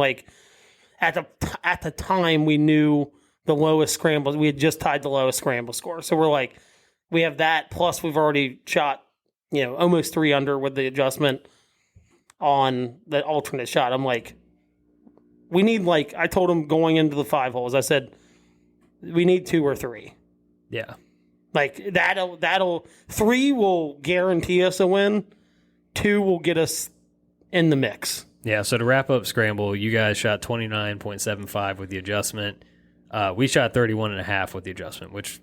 at the time we knew the lowest scramble. We had just tied the lowest scramble score, so we're we have that, plus we've already shot almost 3 under with the adjustment on the alternate shot. I'm we need I told him going into the 5 holes, I said we need 2 or 3. Yeah. That'll 3 will guarantee us a win. 2 will get us in the mix. Yeah, so to wrap up Scramble, you guys shot 29.75 with the adjustment. We shot 31.5 with the adjustment, which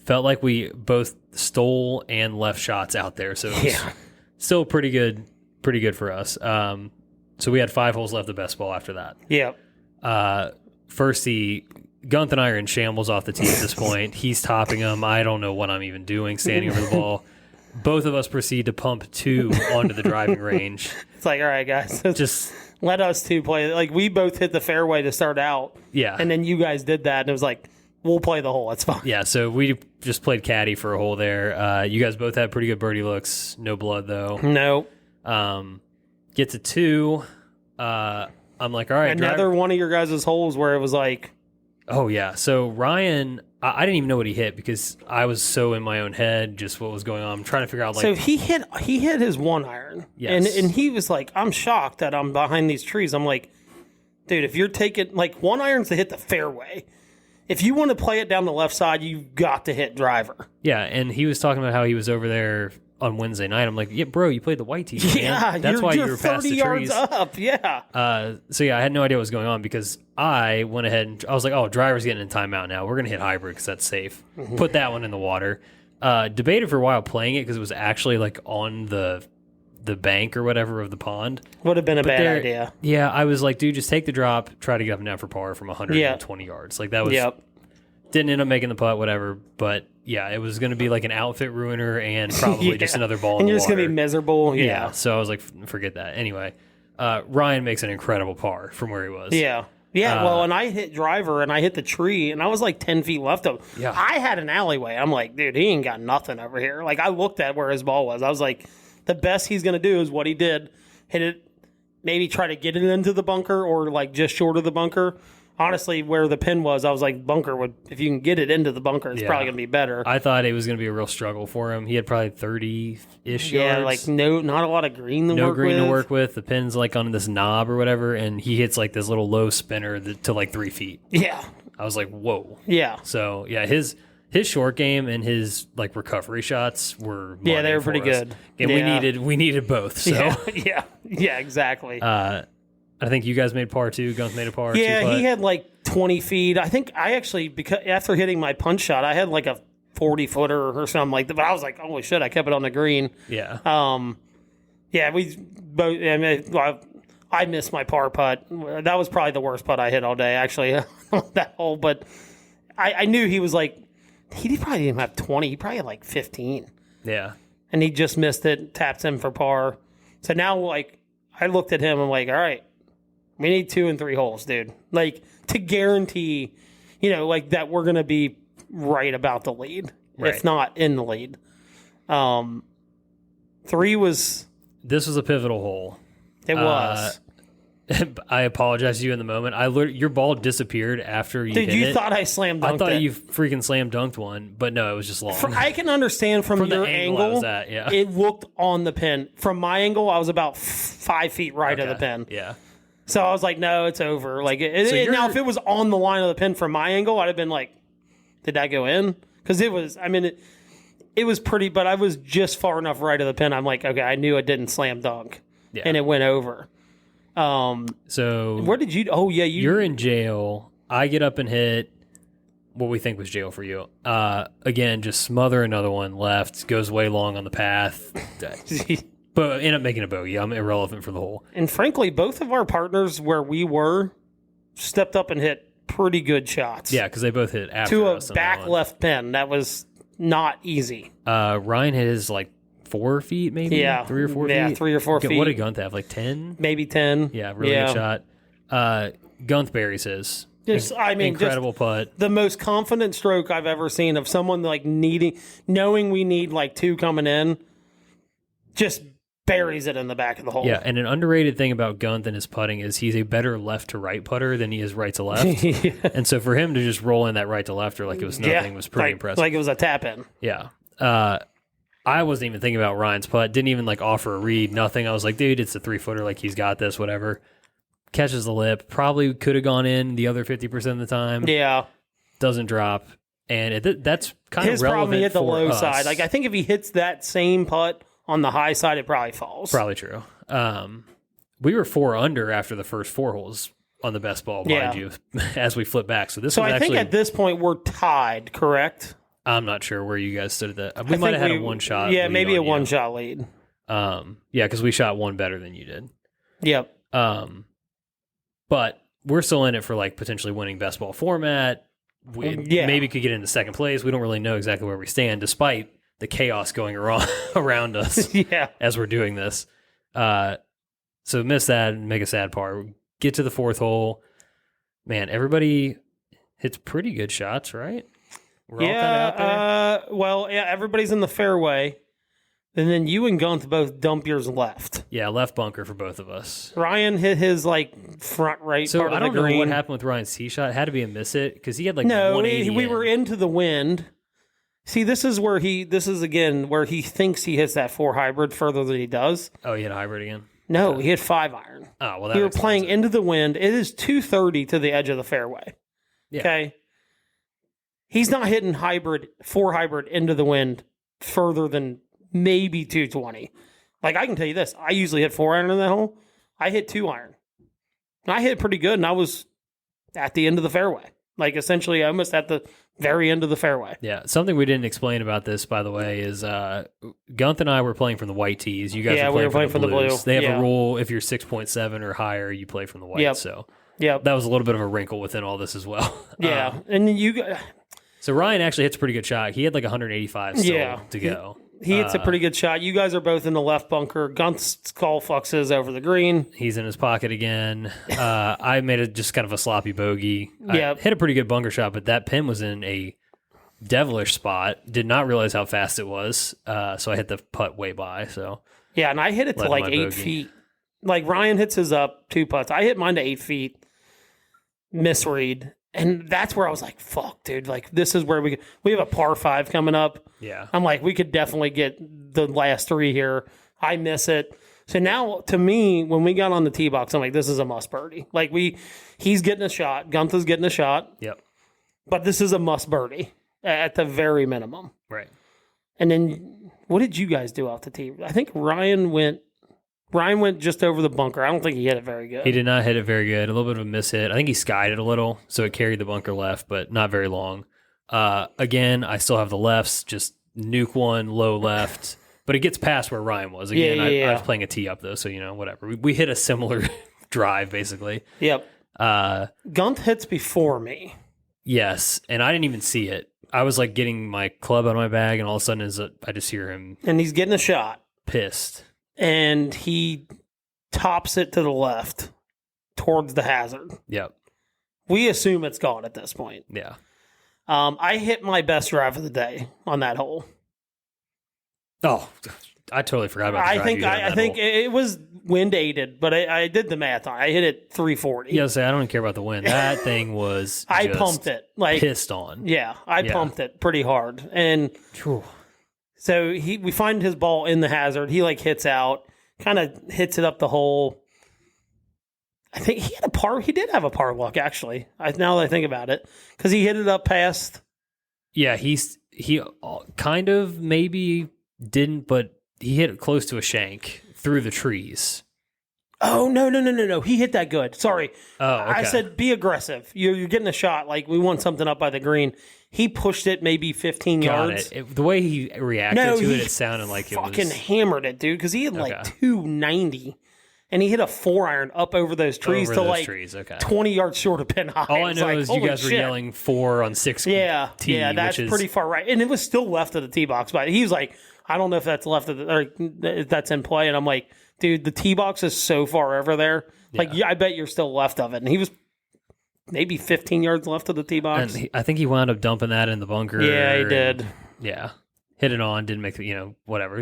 felt like we both stole and left shots out there. So it was still pretty good for us. So we had 5 holes left, the best ball after that. Yeah. First Guenth and I are in shambles off the tee at this point. He's topping them. I don't know what I'm even doing, standing over the ball. Both of us proceed to pump 2 onto the driving range. It's all right, guys. Just let us 2 play. We both hit the fairway to start out. Yeah. And then you guys did that, and it was we'll play the hole. It's fine. Yeah, so we just played caddy for a hole there. You guys both had pretty good birdie looks. No blood, though. No. Get to 2. I'm all right. Another one of your guys' holes where it was oh, yeah. So Ryan, I didn't even know what he hit because I was so in my own head, just what was going on. I'm trying to figure out, So he hit his 1-iron. Yes. And he was I'm shocked that I'm behind these trees. I'm dude, if you're taking, 1-irons to hit the fairway, if you want to play it down the left side, you've got to hit driver. Yeah, and he was talking about how he was over there on Wednesday night. I'm yeah, bro, you played the white tee. Yeah, that's why you were past the 30 yards up. Yeah. So yeah, I had no idea what was going on because I went ahead and I was oh, driver's getting in timeout now. We're gonna hit hybrid because that's safe. Mm-hmm. Put that one in the water. Debated for a while playing it because it was actually like on the bank or whatever of the pond. Would have been a bad idea. Yeah, I was like, dude, just take the drop, try to get up and down for par from 120 yards. Like that was didn't end up making the putt, whatever. But yeah, it was going to be like an outfit ruiner and probably just another ball in the water. And you're just going to be miserable. Yeah. So I was like, forget that. Anyway, Ryan makes an incredible par from where he was. Yeah. Yeah, well, and I hit driver, and I hit the tree, and I was like 10 feet left of him. Yeah. I had an alleyway. I'm like, dude, he ain't got nothing over here. Like, I looked at where his ball was. I was like, the best he's going to do is what he did. Hit it, maybe try to get it into the bunker or, like, just short of the bunker. Honestly, where the pin was, I was like, bunker would, if you can get it into the bunker, it's probably going to be better. I thought it was going to be a real struggle for him. He had probably 30-ish yards. Yeah, like not a lot of green to work with. The pin's like on this knob or whatever, and he hits like this little low spinner to like 3 feet. Yeah. I was like, whoa. Yeah. So, yeah, his short game and his like recovery shots were they were pretty good. And we needed both. So yeah, exactly. I think you guys made par 2. Guenth made a par 2. Yeah, he had like 20 feet. I think I actually, because after hitting my punch shot, I had like a 40-footer or something like that. But I was like, holy shit, I kept it on the green. Yeah. We both. I mean, I missed my par putt. That was probably the worst putt I hit all day, actually, on that hole. But I knew he was like, he probably didn't have 20. He probably had like 15. Yeah. And he just missed it, tapped him for par. So now, like, I looked at him, I'm like, all right. We need 2 and 3 holes, dude. Like, to guarantee, like that we're going to be right about the lead, if not in the lead. 3 was... This was a pivotal hole. It was. I apologize to you in the moment. Your ball disappeared after you hit it. Dude, you thought I slam dunked it. I thought you freaking slam dunked one, but no, it was just long. I can understand from your angle, I was at, yeah. It looked on the pin. From my angle, I was about 5 feet right of the pin. Yeah. So I was like, no, it's over. Like, now if it was on the line of the pin from my angle, I'd have been like, did that go in? Because it was, I mean, it was pretty, but I was just far enough right of the pin. I'm like, okay, I knew it didn't slam dunk. Yeah. And it went over. So where did you? Oh yeah, you're in jail. I get up and hit what we think was jail for you. Again, just smother another one left. Goes way long on the path. But end up making a bogey. I'm irrelevant for the hole. And frankly, both of our partners where we were stepped up and hit pretty good shots. Yeah, because they both hit after to us a back left pin. That was not easy. Ryan hit his like 4 feet, maybe? Yeah. 3 or 4 feet? Yeah, 3 or 4 feet. What did Guenth have? Like 10? Maybe 10. Yeah, really good shot. Guenth buries his. Incredible putt. The most confident stroke I've ever seen of someone like knowing we need like 2 coming in, just buries it in the back of the hole. Yeah, and an underrated thing about Guenth and his putting is he's a better left to right putter than he is right to left. Yeah. And so for him to just roll in that right to lefter like it was nothing was pretty impressive. Like it was a tap in. Yeah. I wasn't even thinking about Ryan's putt. Didn't even like offer a read. Nothing. I was like, dude, it's a 3-footer. Like he's got this. Whatever. Catches the lip. Probably could have gone in the other 50% of the time. Yeah. Doesn't drop. And that's kind of relevant. His problem, he hit the low side. Like I think if he hits that same putt on the high side, it probably falls. Probably true. We were 4 under after the first 4 holes on the best ball, mind you, as we flip back. So I think at this point we're tied, correct? I'm not sure where you guys stood at that. We might have had a 1-shot. Yeah, maybe a 1-shot lead. Yeah, because we shot 1 better than you did. Yep. But we're still in it for like potentially winning best ball format. We maybe could get into second place. We don't really know exactly where we stand, despite the chaos going around us as we're doing this. So miss that and make a sad par. Get to the 4th hole. Man, everybody hits pretty good shots, right? We're all kind of out there. Everybody's in the fairway. And then you and Guenth both dump yours left. Yeah, left bunker for both of us. Ryan hit his like front right part of the green. So I don't know what happened with Ryan's tee shot. It had to be a miss it because he had like 180. We were into the wind. See, this is where he thinks he hits that 4 hybrid further than he does. Oh, he hit a hybrid again? No, he hit 5 iron. Oh, well, we were playing into the wind. It is 230 to the edge of the fairway. Yeah. Okay. He's not hitting 4 hybrid into the wind further than maybe 220. Like, I can tell you this. I usually hit 4 iron in that hole. I hit 2 iron. And I hit pretty good, and I was at the end of the fairway. like essentially almost at the very end of the fairway. Yeah, something we didn't explain about this, by the way, is Guenth and I were playing from the white tees. You guys were playing from the blues. They have a rule, if you're 6.7 or higher, you play from the white. So that was a little bit of a wrinkle within all this as well. Yeah, and so Ryan actually hits a pretty good shot. He had like 185 still to go. He hits a pretty good shot. You guys are both in the left bunker. Guenth's call fuxes over the green. He's in his pocket again. I made it just kind of a sloppy bogey. I hit a pretty good bunker shot, but that pin was in a devilish spot. Did not realize how fast it was, so I hit the putt way by. So yeah, and I hit it to like 8 feet. Like Ryan hits his up 2 putts. I hit mine to 8 feet. Misread. And that's where I was like, fuck, dude. Like, this is where we have a par 5 coming up. Yeah. I'm like, we could definitely get the last 3 here. I miss it. So now, to me, when we got on the tee box, I'm like, this is a must birdie. Like, he's getting a shot. Guenth is getting a shot. Yep. But this is a must birdie at the very minimum. Right. And then, what did you guys do off the tee? I think Ryan went just over the bunker. I don't think he hit it very good. He did not hit it very good. A little bit of a miss hit. I think he skied it a little, so it carried the bunker left, but not very long. Again, I still have the lefts, just nuke one, low left, but it gets past where Ryan was. Again, I was playing a tee up, though, so, whatever. We hit a similar drive, basically. Yep. Guenth hits before me. Yes, and I didn't even see it. I was, like, getting my club out of my bag, and all of a sudden I just hear him. And he's getting a shot. Pissed. And he tops it to the left towards the hazard. Yep. We assume it's gone at this point. Yeah. I hit my best drive of the day on that hole. Oh, I totally forgot about that. I think it was wind aided, but I did the math on it. I hit it 340. Yeah, I don't even care about the wind. That thing was I pumped it. Like pissed on. Yeah, I pumped it pretty hard. And so we find his ball in the hazard. He like hits out, kind of hits it up the hole. I think he had a par. He did have a par luck actually. Now that I think about it, because he hit it up past. Yeah, he kind of maybe didn't, but he hit it close to a shank through the trees. Oh no! He hit that good. Sorry. Oh, okay. I said be aggressive. You're getting a shot. Like we want something up by the green. He pushed it maybe 15 yards. The way he reacted to it sounded like it was... fucking hammered it, dude, because he had like 290, and he hit a 4-iron up over those trees to like 20 yards short of pin high. All I know is you guys were yelling 4 on 6 tee, yeah, that's pretty far right. And it was still left of the tee box, but he was like, I don't know if that's left of or if that's in play. And I'm like, dude, the tee box is so far over there. Like, I bet you're still left of it. And he was maybe 15 yards left of the tee box. And I think he wound up dumping that in the bunker. Yeah, he did. Yeah. Hit it on, didn't make the, whatever.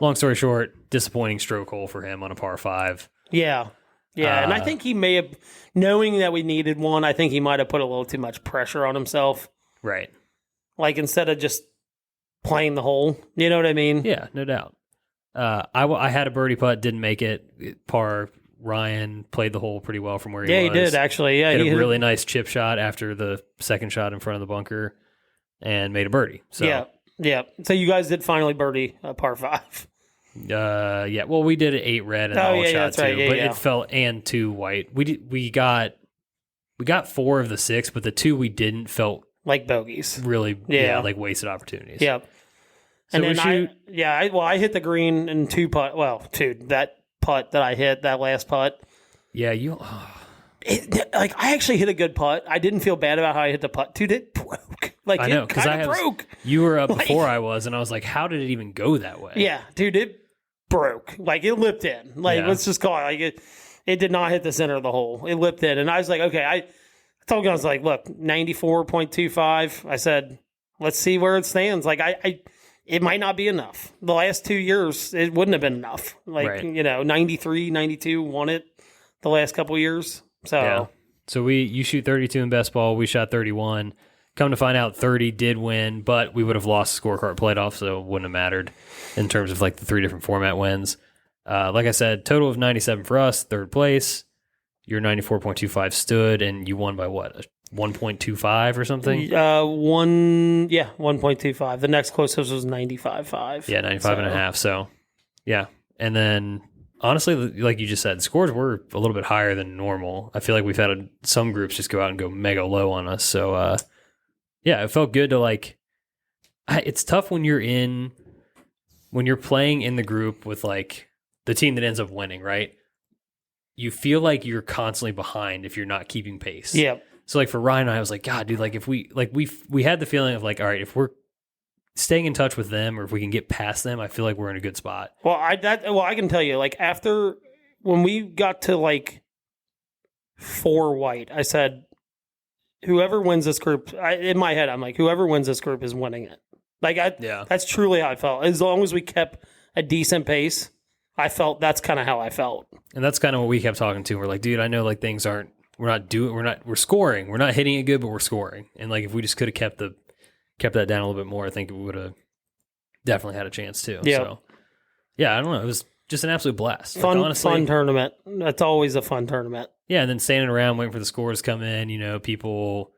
Long story short, disappointing stroke hole for him on a par 5. Yeah. Yeah. And I think he may have, knowing that we needed one, I think he might have put a little too much pressure on himself. Right. Like, instead of just playing the hole. You know what I mean? Yeah, no doubt. I had a birdie putt, didn't make it. Par. Ryan played the hole pretty well from where he was. Yeah, he did, actually. Yeah, hit a really nice chip shot after the second shot in front of the bunker and made a birdie. So Yeah. So you guys did finally birdie par 5. Yeah. Well, we did an 8 red and all shot that's too, right. but it fell and 2 white. We got 4 of the 6, but the 2 we didn't felt like bogeys. Really, like wasted opportunities. Yep. So and then I hit the green in 2 putt. Well, 2 that putt that I hit, that last putt. Yeah, I actually hit a good putt. I didn't feel bad about how I hit the putt. Dude, it broke. Like, I know, it kind of broke. You were up before I was, and I was like, how did it even go that way? Yeah, dude, it broke. Like, it lipped in. Like, let's just call it. Like, it did not hit the center of the hole. It lipped in. And I was like, okay, I told guys, like, look, 94.25. I said, let's see where it stands. Like, it might not be enough. The last 2 years, it wouldn't have been enough. Like, 93, 92 won it the last couple years. So you shoot 32 in best ball. We shot 31. Come to find out, 30 did win, but we would have lost the scorecard playoff, so it wouldn't have mattered in terms of like the 3 different format wins. Like I said, total of 97 for us, 3rd place. Your 94.25 stood, and you won by what? 1.25 or something? 1.25. The next closest was 95.5. Yeah, 95 and a half. So, yeah. And then honestly, like you just said, the scores were a little bit higher than normal. I feel like we've had some groups just go out and go mega low on us. So, yeah, it felt good to like. It's tough when you're playing in the group with like the team that ends up winning, right? You feel like you're constantly behind if you're not keeping pace. Yeah. So like for Ryan and I was like, God, dude, like if we had the feeling of like, all right, if we're staying in touch with them or if we can get past them, I feel like we're in a good spot. Well, I can tell you, like after when we got to like 4 white, I said, whoever wins this group, in my head, I'm like, whoever wins this group is winning it. Like that's truly how I felt. As long as we kept a decent pace, I felt that's kind of how I felt. And that's kind of what we kept talking to. We're like, dude, I know like things aren't, we're scoring. We're not hitting it good, but we're scoring. And like if we just could have kept that down a little bit more, I think we would have definitely had a chance too. Yeah. So yeah, I don't know. It was just an absolute blast. Fun, like, honestly, fun tournament. That's always a fun tournament. Yeah, and then standing around waiting for the scores to come in, people,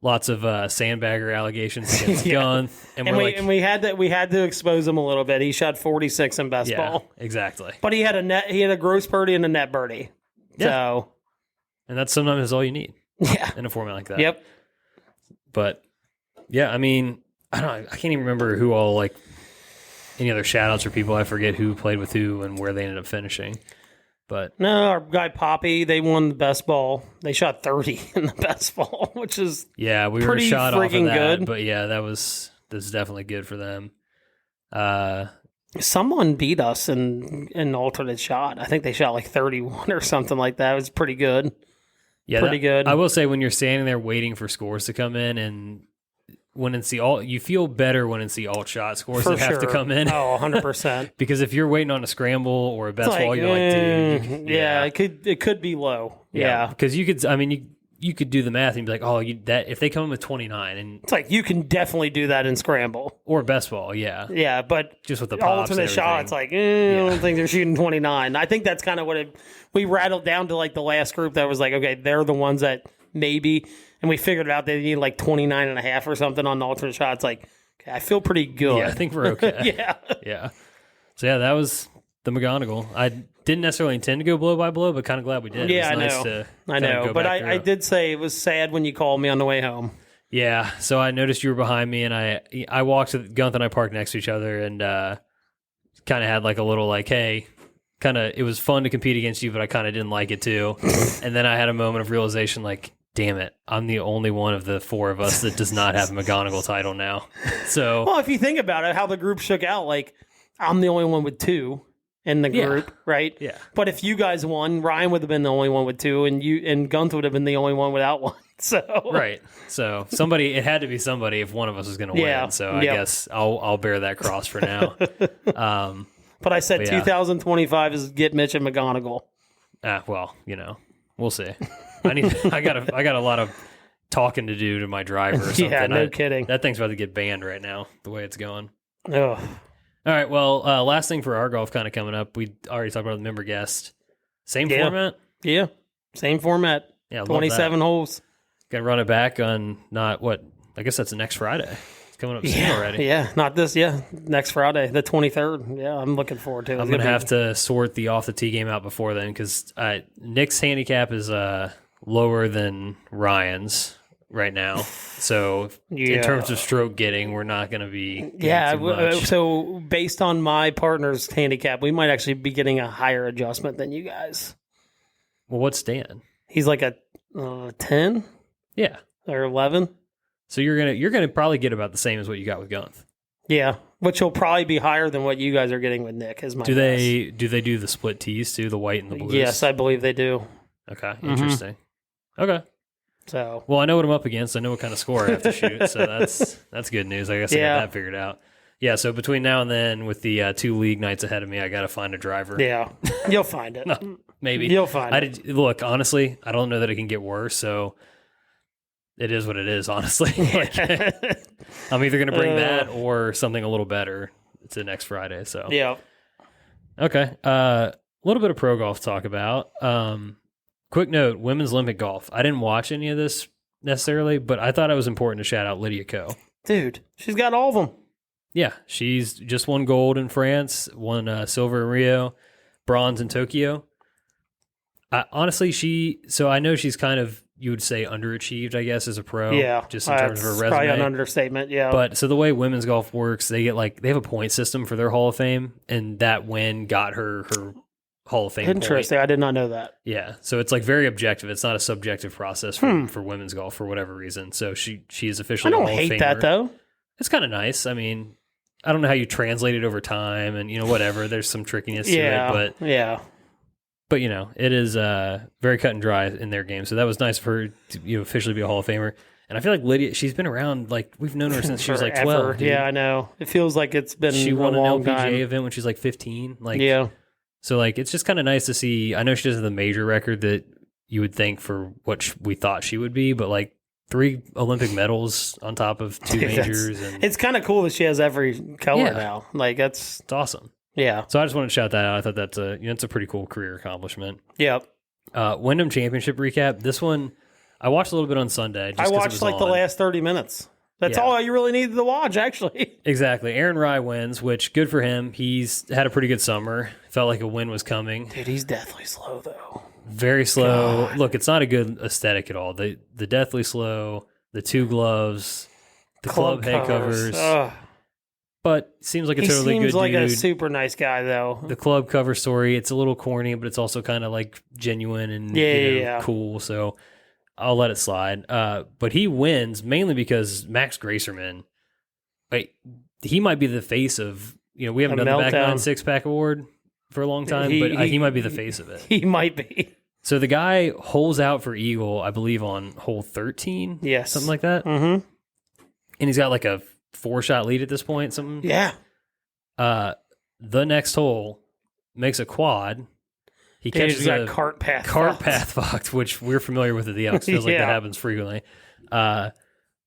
lots of sandbagger allegations against Guenth. And we had to expose him a little bit. He shot 46 in best ball. Exactly. But he had a gross birdie and a net birdie. Yeah. So, and that's sometimes all you need. Yeah. In a format like that. Yep. But yeah, I mean, I can't even remember who all like any other shout outs or people. I forget who played with who and where they ended up finishing. But no, our guy Poppy, they won the best ball. They shot 30 in the best ball, which is we were pretty shot off of freaking that. good. But yeah, that's definitely good for them. Someone beat us in an alternate shot. I think they shot like 31 or something like that. It was pretty good. Yeah, pretty good. I will say when you're standing there waiting for scores to come in and when it's the alt, you feel better when it's the alt shot scores that have to come in. Oh, 100%. Because if you're waiting on a scramble or a best ball, you're like, dude. It could be low. Yeah. Because you could do the math and be like, oh, if they come in with 29 and it's like you can definitely do that in scramble or best ball, yeah. Yeah, but just with the pops alternate shot, it's like, I don't think they're shooting 29. I think that's kind of what we rattled down to like the last group that was like, okay, they're the ones that maybe, and we figured out they need like 29 and a half or something on the alternate shot. It's like, okay, I feel pretty good. Yeah, I think we're okay. Yeah. Yeah. So yeah, that was the McGonagle. I didn't necessarily intend to go blow by blow, but kind of glad we did. Yeah, it was I nice know. To I know. But I did say it was sad when you called me on the way home. Yeah. So I noticed you were behind me, and I walked to Guenth and I parked next to each other, and kind of had like a little like, hey, it was fun to compete against you, but I kind of didn't like it too. And then I had a moment of realization, like, damn it, I'm the only one of the 4 of us that does not have a McGonagle title now. So, well, if you think about it, how the group shook out, like I'm the only one with 2 in the group, right? Yeah. But if you guys won, Ryan would have been the only one with 2, and Guenth would have been the only one without 1. So right. So it had to be somebody if one of us was going to win. So I guess I'll bear that cross for now. But I said 2025 is get Mitch and McGonagle. Well, we'll see. I got a lot of talking to do to my driver or something. Yeah, no kidding. That thing's about to get banned right now, the way it's going. Ugh. All right, well, last thing for our golf kind of coming up. We already talked about the member guest. Same format? Yeah, same format. Yeah, 27 holes. Got to run it back on I guess that's next Friday. It's coming up soon already. Yeah, not this, next Friday, the 23rd. Yeah, I'm looking forward to it. I'm going to have to sort the off the tee game out before then because Nick's handicap is lower than Ryan's right now. So in terms of stroke getting, we're not going to be too much. So based on my partner's handicap, we might actually be getting a higher adjustment than you guys. Well, what's Dan? He's like a 10? Yeah. Or 11? So you're gonna probably get about the same as what you got with Guenth. Yeah, which will probably be higher than what you guys are getting with Nick. Is my guess. Do they do the split tees too, the white and the blues? Yes, I believe they do. Okay, interesting. Okay. So well, I know what I'm up against. I know what kind of score I have to shoot. So that's good news. I guess I got that figured out. Yeah. So between now and then, with the 2 league nights ahead of me, I got to find a driver. Yeah, you'll find it. No, maybe you'll find it. Look, honestly, I don't know that it can get worse. So. It is what it is, honestly. I'm either going to bring that or something a little better to next Friday. So yeah. Okay. A little bit of pro golf to talk about. Quick note: Women's Olympic golf. I didn't watch any of this necessarily, but I thought it was important to shout out Lydia Ko. Dude, she's got all of them. Yeah, she's just won gold in France, won silver in Rio. bronze in Tokyo. Honestly, I know she's kind of, you would say, underachieved, I guess, as a pro. Yeah. Just in terms of her resume. Probably an understatement, yeah. But so the way women's golf works, they have a point system for their Hall of Fame, and that win got her Hall of Fame Interesting. point. I did not know that. Yeah. So it's like very objective. It's not a subjective process for women's golf for whatever reason. So she is officially a Hall of Famer. I don't hate that, though. It's kind of nice. I mean, I don't know how you translate it over time and, whatever. There's some trickiness to it. But yeah. But, it is very cut and dry in their game. So that was nice for her to officially be a Hall of Famer. And I feel like Lydia, she's been around, we've known her since she was 12. Dude. Yeah, I know. It feels like it's been she a won an long LPGA time. event when she was 15. Yeah. So, it's just kind of nice to see. I know she doesn't have the major record that you would think for what we thought she would be, but, 3 Olympic medals on top of 2 majors. And it's kind of cool that she has every color now. It's awesome. Yeah. So I just wanted to shout that out. I thought that's it's a pretty cool career accomplishment. Yep. Wyndham Championship recap. This one, I watched a little bit on Sunday. I watched the last 30 minutes. That's all you really needed to watch, actually. Exactly. Aaron Rai wins, which good for him. He's had a pretty good summer. Felt like a win was coming. Dude, he's deathly slow, though. Very slow. God. Look, it's not a good aesthetic at all. The deathly slow, the 2 gloves, the club head covers. But seems like a totally good dude. He seems like a super nice guy, though. The club cover story, it's a little corny, but it's also kind of genuine and cool. So I'll let it slide. But he wins mainly because Max Greyserman, he might be the face of, we haven't done the Back 9 6-pack award for a long time, but he might be the face of it. He might be. So the guy holes out for eagle, I believe, on hole 13. Yes. Something like that. Mm-hmm. And he's got a 4-shot lead at this point. Something. Yeah. The next hole makes a quad. He catches a cart path fucked, which we're familiar with at the Elks. Feels like that happens frequently.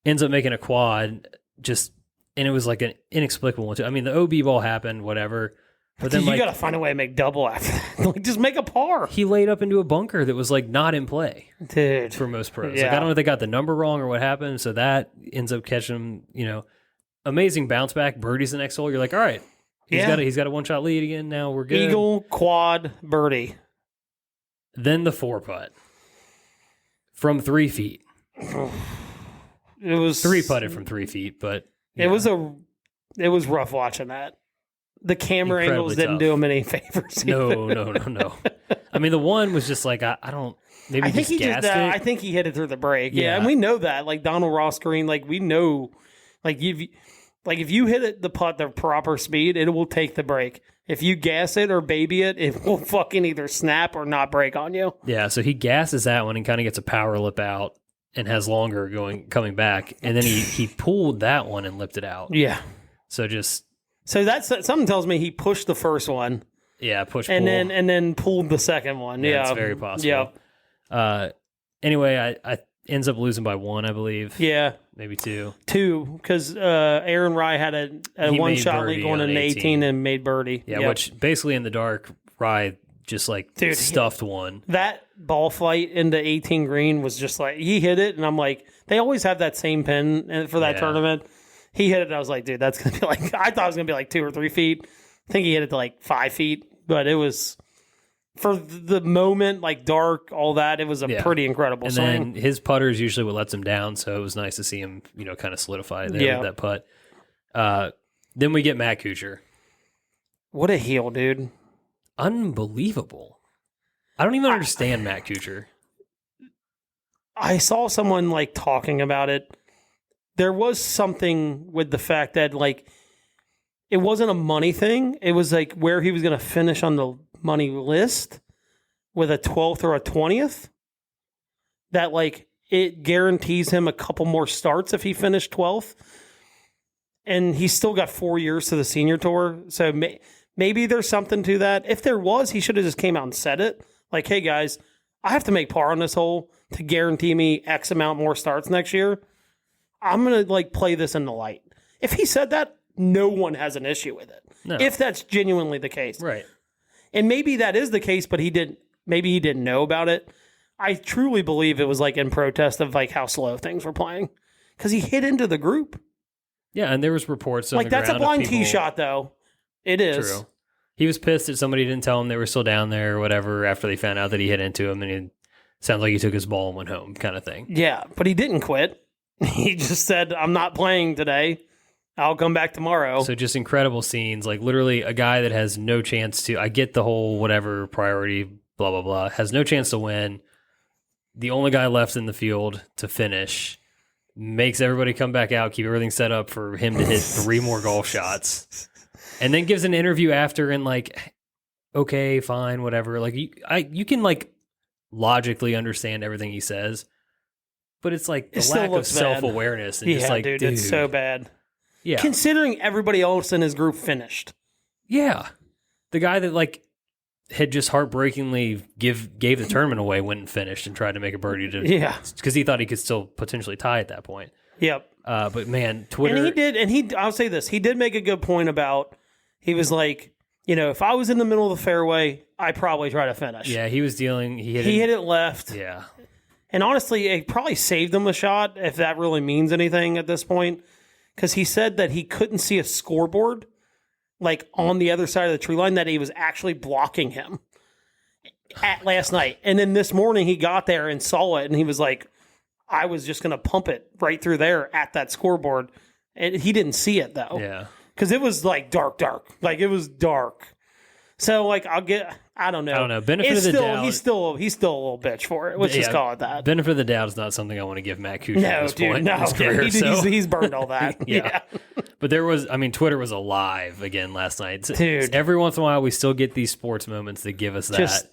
Ends up making a quad, and it was an inexplicable one too. I mean, the OB ball happened, whatever. But then you got to find a way to make double after that. Just make a par. He laid up into a bunker that was not in play, dude. For most pros. Yeah. I don't know if they got the number wrong or what happened. So that ends up catching him. Amazing bounce back. Birdie's the next hole. You're all right. He's got a 1-shot lead again. Now we're good. Eagle, quad, birdie. Then the 4-putt from 3 feet. It was 3-putted from 3 feet, but it was rough watching that. The camera angles didn't do him any favors. No. I mean, the one was just I don't. Maybe I think he just gassed it. I think he hit it through the brake. Yeah, and we know that. Donald Ross Green, we know, if you hit the putt the proper speed, it will take the brake. If you gas it or baby it, it will fucking either snap or not brake on you. Yeah, so he gasses that one and kind of gets a power lip out and has longer coming back, and then he pulled that one and lipped it out. Yeah. So that's something tells me he pushed the first one. Yeah, pull. And then pulled the second one. Yeah, it's very possible. Yeah. Anyway, I ends up losing by 1, I believe. Yeah. Maybe 2. 2, because Aaron Rye had a 1-shot lead going into 18 and made birdie. Yeah, which basically in the dark, Rye just stuffed one. That ball flight into 18 green was just he hit it, and I'm they always have that same pin for that tournament. He hit it, and I was like, dude, that's going to be I thought it was going to be 2 or 3 feet. I think he hit it to 5 feet, but it was, for the moment, dark, all that, it was a pretty incredible swing. And then his putter is usually what lets him down, so it was nice to see him, kind of solidify there with that putt. Then we get Matt Kuchar. What a heel, dude. Unbelievable. I don't even understand Matt Kuchar. I saw someone talking about it. There was something with the fact that it wasn't a money thing. It was where he was going to finish on the money list with a 12th or a 20th. That it guarantees him a couple more starts if he finished 12th. And he's still got 4 years to the senior tour. So maybe there's something to that. If there was, he should have just came out and said it. Hey guys, I have to make par on this hole to guarantee me X amount more starts next year. I'm going to play this in the light. If he said that, no one has an issue with it. No. If that's genuinely the case. Right. And maybe that is the case, but he didn't know about it. I truly believe it was in protest of how slow things were playing. Because he hit into the group. Yeah, and there was reports on the that's ground a blind of people... tee shot, though. It is. True. he was pissed that somebody didn't tell him they were still down there or whatever after they found out that he hit into him, and it sounds like he took his ball and went home kind of thing. Yeah, but he didn't quit. He just said, I'm not playing today. I'll come back tomorrow. So just incredible scenes, like literally a guy that has no chance to, I get the whole whatever priority, blah, blah, blah, has no chance to win. The only guy left in the field to finish makes everybody come back out, keep everything set up for him to hit 3 more golf shots. And then gives an interview after and like, okay, fine, whatever. Like you can like logically understand everything he says, but it's like the lack of self-awareness and just like, dude, it's so bad. Yeah. Considering everybody else in his group finished. Yeah. The guy that like had just heartbreakingly gave the tournament away went and finished and tried to make a birdie because he thought he could still potentially tie at that point. Yep. But man, Twitter. And I'll say this, he did make a good point about, he was like, if I was in the middle of the fairway, I'd probably try to finish. Yeah, he was dealing. He hit it left. Yeah. And honestly, it probably saved him a shot, if that really means anything at this point. Because he said that he couldn't see a scoreboard, like on the other side of the tree line, that he was actually blocking him at last night. And then this morning he got there and saw it, and he was like, I was just going to pump it right through there at that scoreboard. And he didn't see it, though. Yeah. Because it was like dark. Like it was dark. So like I don't know. Benefit of the doubt. He's still a little bitch for it. Let's just call it that. Benefit of the doubt is not something I want to give Matt Kuchar at this point in his career. He's burned all that. yeah. But Twitter was alive again last night. Dude. Every once in a while we still get these sports moments that give us that.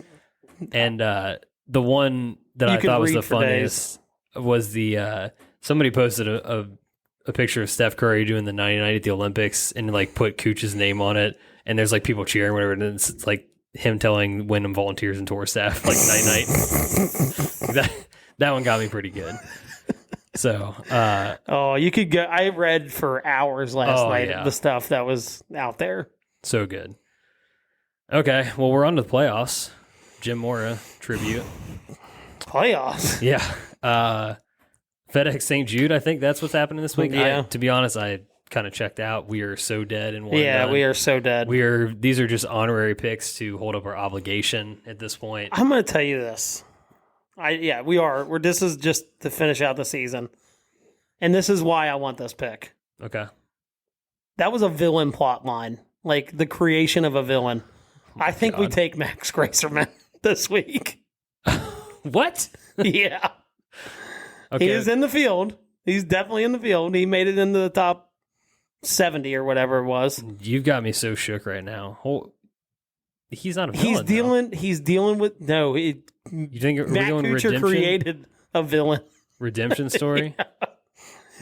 And the one that I thought was the funniest was the somebody posted a picture of Steph Curry doing the 90-90 at the Olympics and like put Cooch's name on it. And there's like people cheering, whatever, and it's like him telling Wyndham volunteers and tour staff like night. That one got me pretty good. So, you could go. I read for hours last night the stuff that was out there. So good. Okay, well we're on to the playoffs. Jim Mora tribute. Playoffs. Yeah. FedEx St. Jude. I think that's what's happening this week. Yeah. To be honest, I kind of checked out. We are so dead and one yeah, done. we are so dead. These are just honorary picks to hold up our obligation at this point. I'm going to tell you this. We are. This is just to finish out the season, and this is why I want this pick. Okay. That was a villain plot line, like the creation of a villain. I think we take Max Greyserman this week. What? Yeah. Okay. He is in the field. He's definitely in the field. He made it into the top 70 or whatever it was. You've got me so shook right now. He's not a villain. He's dealing with you think Matt Kuchar created a villain redemption story? Yeah.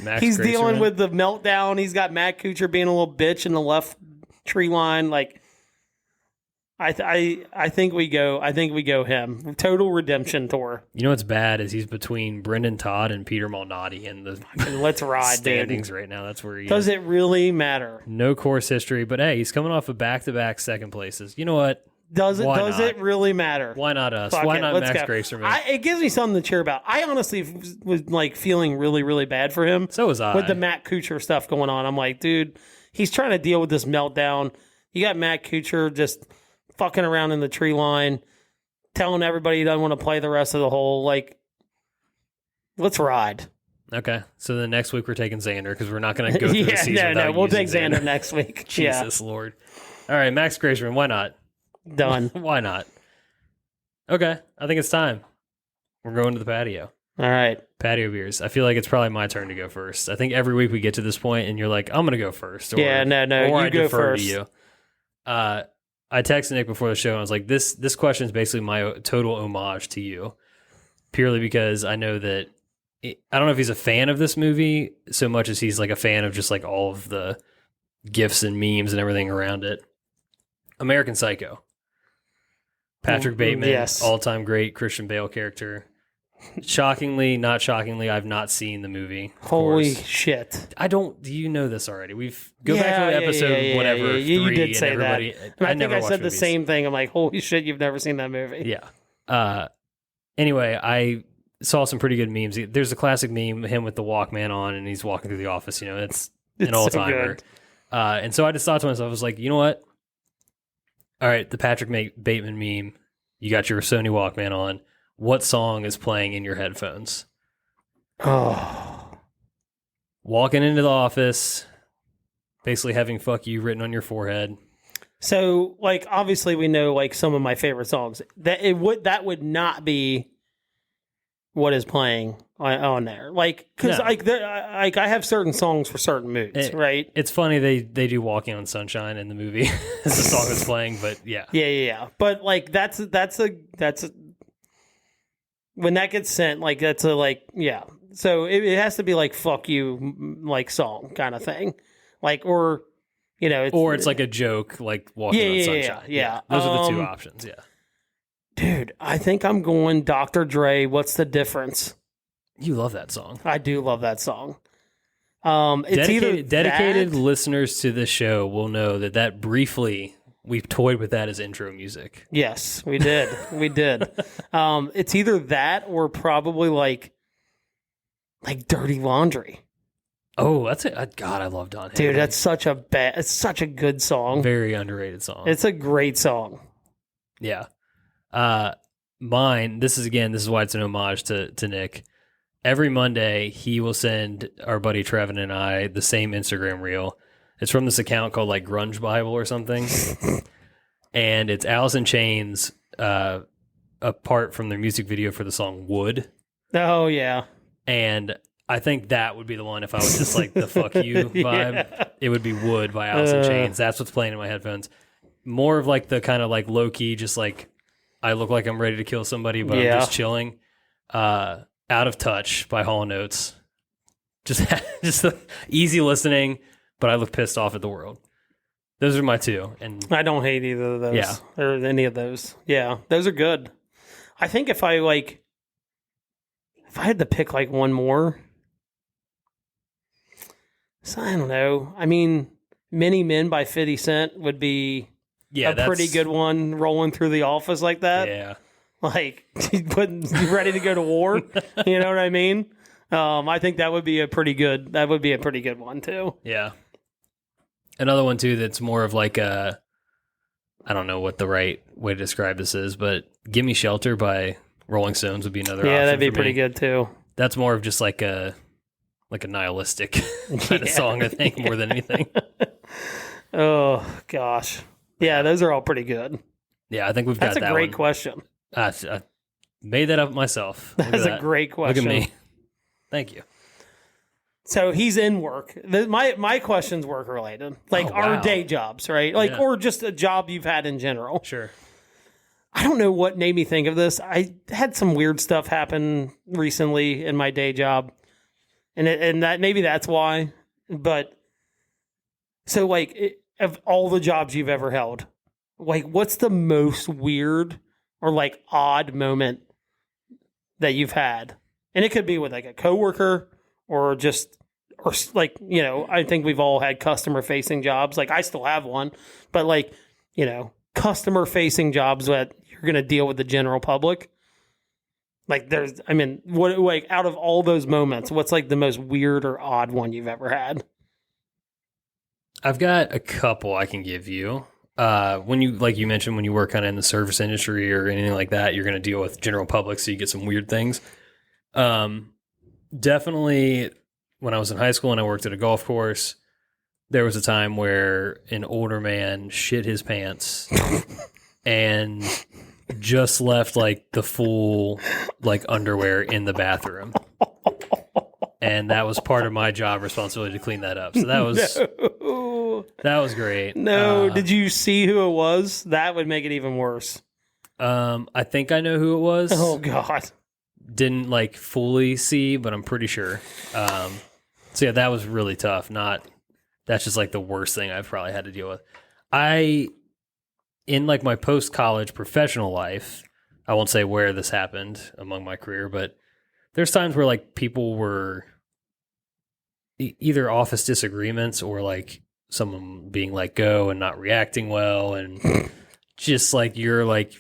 Max he's Greyserman? dealing with the meltdown. He's got Matt Kuchar being a little bitch in the left tree line. Like I think we go him. Total redemption tour. You know what's bad is he's between Brendan Todd and Peter Malnati in the let's ride standings dude. Right now. That's where he Does is. It really matter? No course history, but hey, he's coming off of back-to-back second places. You know what? Does it really matter? Why not us? Fuck Why it, not let's Max go. Greyserman? It gives me something to cheer about. I honestly was like feeling really, really bad for him. So was I. With the Matt Kuchar stuff going on. I'm like, dude, he's trying to deal with this meltdown. You got Matt Kuchar just fucking around in the tree line, telling everybody he doesn't want to play the rest of the hole. Like, let's ride. Okay, so the next week we're taking Xander because we're not going to go through the season without we'll take Xander next week. Jesus Lord. All right, Max Greyserman, why not? Done. Why not? Okay, I think it's time. We're going to the patio. All right. Patio Beers. I feel like it's probably my turn to go first. I think every week we get to this point and you're like, I'm going to go first. Or, no, or you I go defer first. to you. I texted Nick before the show and I was like, this question is basically my total homage to you, purely because I know that I don't know if he's a fan of this movie so much as he's like a fan of just like all of the gifs and memes and everything around it. American Psycho. Patrick Bateman, yes. all-time great Christian Bale character. Shockingly, not shockingly, I've not seen the movie. Holy shit. Do you know this already? Go back to the episode, whatever, 3, you did say that. And I think I said the movies. same thing. I'm like, holy shit, you've never seen that movie. Yeah. Anyway, I saw some pretty good memes. There's a classic meme, him with the Walkman on, and he's walking through the office. You know, it's an all-timer. So and so I just thought to myself, I was like, you know what? All right, the Patrick Bateman meme. You got your Sony Walkman on. What song is playing in your headphones? Oh. Walking into the office, basically having "fuck you" written on your forehead. So, like, obviously, we know like some of my favorite songs. That would not be what is playing on there. Like, because No. I have certain songs for certain moods, right? It's funny they do "Walking on Sunshine" in the movie as the song that's playing, but yeah. Yeah. But like, that's a when that gets sent, like that's a like yeah. So it has to be like "fuck you" like song kind of thing, like or. You know, It's like a joke, like Walking on Sunshine. Yeah. Those are the two options, yeah. Dude, I think I'm going Dr. Dre, What's the Difference? You love that song. I do love that song. It's dedicated listeners to this show will know that briefly we've toyed with that as intro music. Yes, we did. We did. It's either that or probably like Dirty Laundry. Oh, that's it. God, I love Don Henley. Dude, it's such a good song. Very underrated song. It's a great song. Yeah. Mine, this is why it's an homage to Nick. Every Monday, he will send our buddy Trevin and I the same Instagram reel. It's from this account called like Grunge Bible or something. And it's Alice in Chains, apart from their music video for the song Wood. Oh, yeah. And I think that would be the one if I was just like the fuck you vibe. Yeah. It would be Wood by Alice in Chains. That's what's playing in my headphones. More of like the kind of like low key, just like I look like I'm ready to kill somebody, but I'm just chilling. Out of Touch by Hall & Oates. Just easy listening, but I look pissed off at the world. Those are my two. And I don't hate either of those. Yeah. Or any of those. Yeah. Those are good. I think if I had to pick like one more, so I don't know. I mean, Many Men by 50 Cent would be a pretty good one rolling through the office like that. Yeah. Like, ready to go to war. You know what I mean? I think that would be a pretty good one too. Yeah. Another one too that's more of like a, I don't know what the right way to describe this is, but Gimme Shelter by Rolling Stones would be another option. Yeah, that'd be for pretty me. good too. That's more of just like a nihilistic kind of song, I think, more than anything. Oh gosh. Yeah, those are all pretty good. Yeah, I think we've got that. That's a great question. I made that up myself. That's a great question. Look at me. Thank you. So he's in work. My question's work related, like our day jobs, right? Like, or just a job you've had in general. Sure. I don't know what made me think of this. I had some weird stuff happen recently in my day job, and that maybe that's why. But so, like, of all the jobs you've ever held, like, what's the most weird or like odd moment that you've had? And it could be with like a coworker or just, or like, you know, I think we've all had customer facing jobs. Like I still have one, but like, you know, customer facing jobs that you're going to deal with the general public. Like what, like out of all those moments, what's like the most weird or odd one you've ever had? I've got a couple I can give you. When you, like you mentioned, when you work kind of in the service industry or anything like that, you're going to deal with general public. So you get some weird things. Definitely when I was in high school and I worked at a golf course, there was a time where an older man shit his pants and just left like the full like underwear in the bathroom. And that was part of my job responsibility to clean that up. So that was great. No, did you see who it was? That would make it even worse. I think I know who it was. Oh God. Didn't like fully see, but I'm pretty sure. So yeah, that was really tough. That's just like the worst thing I've probably had to deal with. In like my post-college professional life, I won't say where this happened among my career, but there's times where like people were either office disagreements or like someone being let go and not reacting well, and just like you're like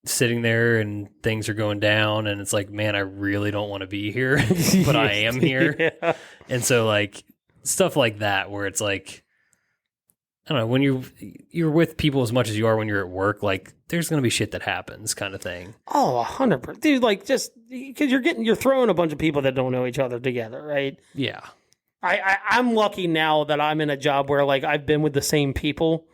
sitting there and things are going down and it's like, man, I really don't want to be here, but I am here. Yeah. And so like stuff like that where it's like I don't know, when you're with people as much as you are when you're at work, like there's going to be shit that happens kind of thing. Oh, 100%. Dude, like just because you're throwing a bunch of people that don't know each other together, right? Yeah. I'm lucky now that I'm in a job where like I've been with the same people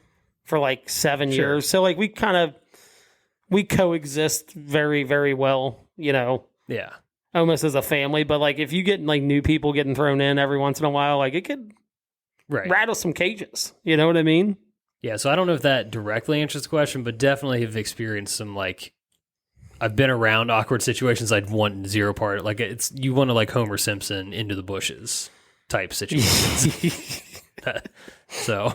for like 7 years. So like we coexist very, very well, you know. Yeah. Almost as a family. But like if you get like new people getting thrown in every once in a while, like it could rattle some cages. You know what I mean? Yeah, so I don't know if that directly answers the question, but definitely have experienced some, like, I've been around awkward situations I'd want zero part. Like, you want to, like, Homer Simpson into the bushes type situations. So,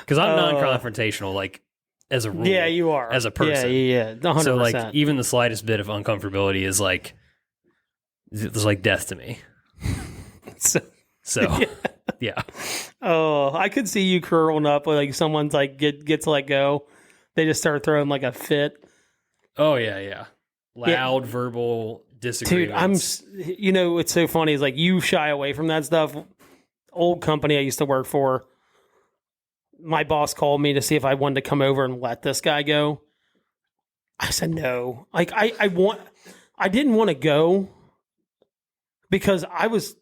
because I'm non-confrontational, like, as a rule. Yeah, you are. As a person. Yeah, 100%. So, like, even the slightest bit of uncomfortability is, like, it's like death to me. So yeah. Oh, I could see you curling up when like someone's like gets let go. They just start throwing like a fit. Oh yeah. Loud verbal disagreements. Dude, you know, it's so funny is like you shy away from that stuff. Old company I used to work for, my boss called me to see if I wanted to come over and let this guy go. I said no. Like I didn't want to go. Because I was,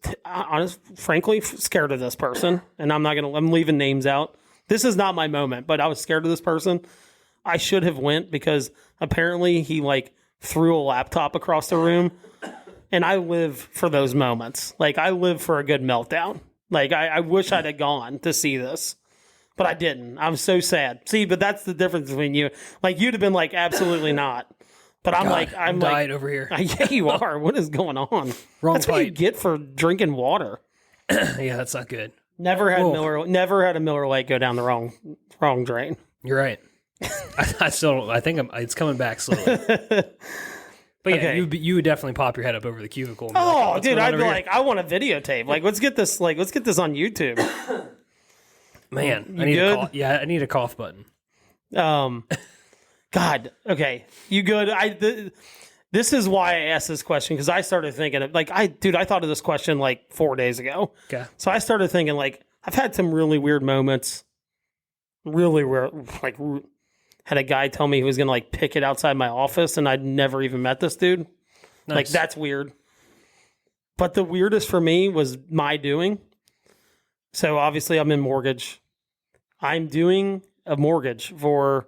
frankly, scared of this person. And I'm leaving names out. This is not my moment, but I was scared of this person. I should have went because apparently he, like, threw a laptop across the room. And I live for those moments. Like, I live for a good meltdown. Like, I wish I'd have gone to see this. But I didn't. I'm so sad. See, but that's the difference between you. Like, you'd have been like, absolutely not. But I'm I'm died over here. Yeah, you are. What is going on? That's pipe. what you get for drinking water. Yeah, that's not good. Never had a Miller Lite go down the wrong drain. You're right. I think it's coming back slowly. But yeah, Okay. you would definitely pop your head up over the cubicle. And be Oh, like, dude, I'd be like, I want a videotape. Like, let's get this on YouTube. man, You good? I need a cough button. God, okay, you good? This is why I asked this question because I started thinking of I thought of this question like 4 days ago. Okay, so I started thinking like I've had some really weird moments. Really weird, like had a guy tell me he was gonna like pick it outside my office, and I'd never even met this dude. Nice. Like that's weird. But the weirdest for me was my doing. So obviously I'm in mortgage. I'm doing a mortgage for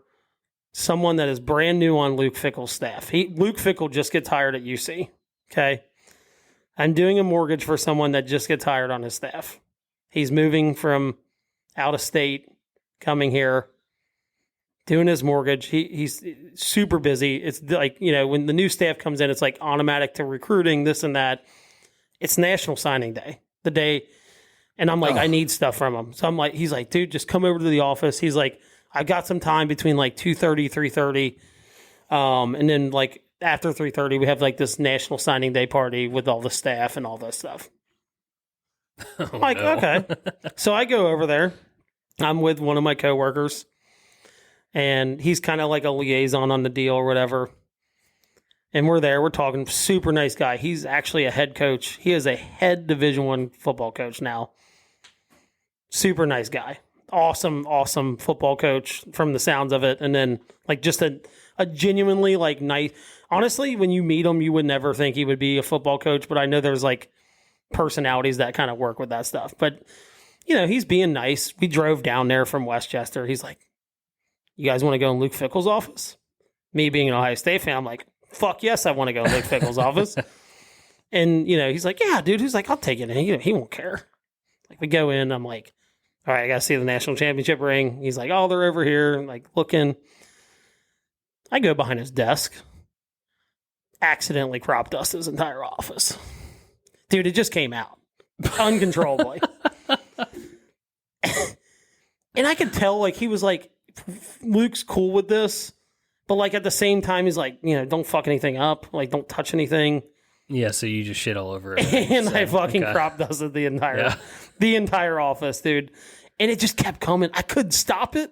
someone that is brand new on Luke Fickle's staff. Luke Fickle just gets hired at UC. Okay. I'm doing a mortgage for someone that just gets hired on his staff. He's moving from out of state, coming here, doing his mortgage. He's super busy. It's like, you know, when the new staff comes in, it's like automatic to recruiting, this and that. It's National Signing Day, the day. And I'm like, I need stuff from him. So I'm like, he's like, dude, just come over to the office. He's like, I got some time between like 2:30, 3:30. And then like after 3:30, we have like this National Signing Day party with all the staff and all that stuff. I'm like, okay. So I go over there. I'm with one of my coworkers. And he's kind of like a liaison on the deal or whatever. And we're there. We're talking. Super nice guy. He's actually a head coach. He is a head Division I football coach now. Super nice guy. Awesome football coach from the sounds of it. And then like just a genuinely like nice, honestly, when you meet him, you would never think he would be a football coach, but I know there's like personalities that kind of work with that stuff. But you know, he's being nice. We drove down there from Westchester. He's like, you guys want to go in Luke Fickle's office? Me being an Ohio State fan, I'm like, fuck yes, I want to go in Luke Fickle's office. And you know, he's like, yeah, dude. He's like, I'll take it in. He won't care. Like we go in, I'm like, all right, I got to see the national championship ring. He's like, oh, they're over here. I'm like looking. I go behind his desk. Accidentally crop dust his entire office. Dude, it just came out. Uncontrollably. And I could tell, like, he was like, Luke's cool with this. But, like, at the same time, he's like, you know, don't fuck anything up. Like, don't touch anything. Yeah, so you just shit all over it. And I fucking crop dusted the entire office, dude. And it just kept coming. I couldn't stop it.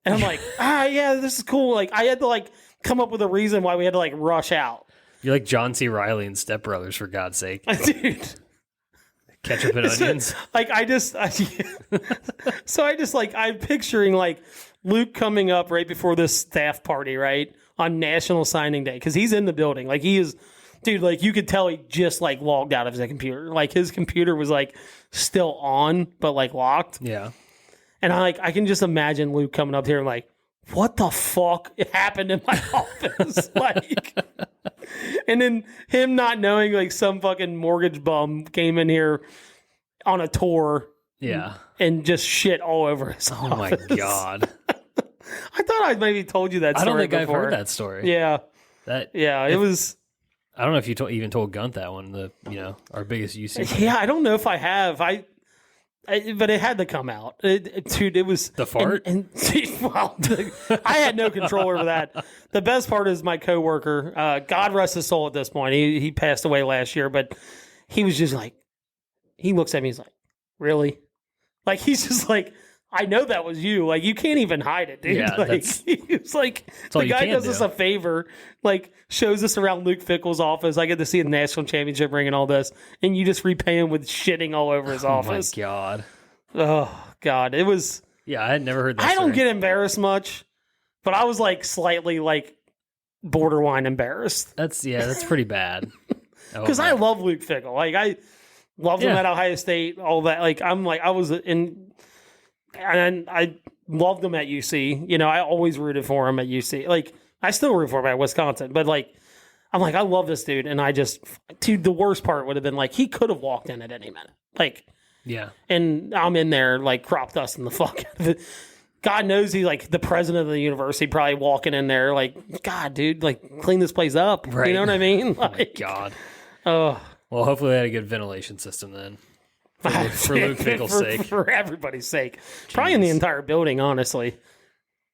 And I'm like, yeah, this is cool. Like, I had to, like, come up with a reason why we had to, like, rush out. You're like John C. Reilly and Step Brothers, for God's sake. Dude. Ketchup and onions. Like I'm picturing like Luke coming up right before this staff party, right, on National Signing Day, because he's in the building. Like he is, dude. Like you could tell he just like logged out of his computer. Like his computer was like still on, but like locked. Yeah. And I can just imagine Luke coming up here and like, what the fuck happened in my office? Like, and then him not knowing like some fucking mortgage bum came in here on a tour. Yeah. And just shit all over his office. Oh my God. I thought I maybe told you that story. I don't think before. I've heard that story. Yeah. It was. I don't know if you even told Guenth that one, our biggest UC. Yeah, I don't know if I have. But it had to come out. Dude, it was... The fart? I had no control over that. The best part is my coworker, God rest his soul at this point. He passed away last year, but he was just like... He looks at me, he's like, really? Like, he's just like, I know that was you. Like, you can't even hide it, dude. Yeah, like, he was like, the guy does us a favor, like, shows us around Luke Fickle's office. I get to see a national championship ring and all this, and you just repay him with shitting all over his office. Oh, my God. Oh, God. It was... Yeah, I had never heard that I story. don't get embarrassed much, but I was, like, slightly, like, borderline embarrassed. That's pretty bad. Because I love Luke Fickle. Like, I loved him at Ohio State, all that. Like, I was in... And I loved him at UC. You know, I always rooted for him at UC. Like, I still root for him at Wisconsin. But, like, I'm like, I love this dude. And dude, the worst part would have been, like, he could have walked in at any minute. Like, yeah. And I'm in there, like, crop dusting the fuck out of it. God knows he's, like, the president of the university, probably walking in there, like, God, dude, like, clean this place up. Right. You know what I mean? Like, oh, my God. Oh. Well, hopefully they had a good ventilation system then. For Luke Fickle's sake. For everybody's sake. Jeez. Probably in the entire building, honestly.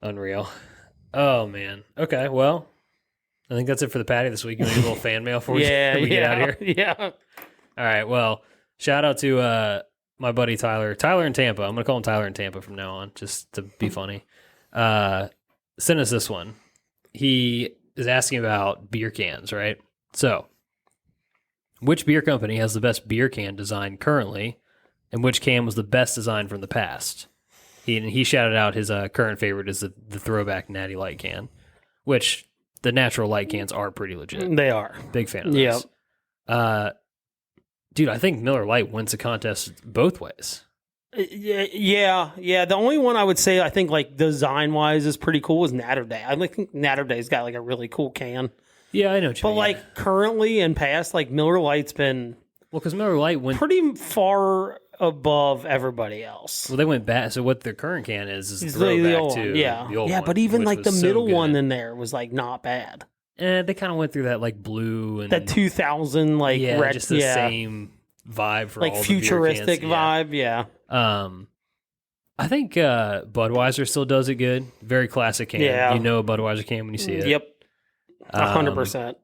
Unreal. Oh, man. Okay, well, I think that's it for the patio this week. You want to do a little fan mail for we get out of here? Yeah. All right, well, shout out to my buddy Tyler. Tyler in Tampa. I'm going to call him Tyler in Tampa from now on, just to be funny. Send us this one. He is asking about beer cans, right? So, which beer company has the best beer can design currently, and which can was the best design from the past? He shouted out his current favorite is the throwback Natty Light can, which the natural light cans are pretty legit. They are. Big fan of those. Dude, I think Miller Lite wins the contest both ways. Yeah. The only one I would say I think like design-wise is pretty cool is Natter Day. I think Natter Day's got like a really cool can. Yeah, I know what you mean. But like currently and past, like Miller Lite's been because Miller Lite went pretty far above everybody else. Well, they went back. So what their current can is throwback to the old one. But even like the middle one in in there was like not bad. They kind of went through that like blue and that 2000 like red, just the same vibe for like all futuristic the beer cans. vibe. Yeah. I think Budweiser still does it good. Very classic can. Yeah. You know a Budweiser can when you see it. Yep. 100%.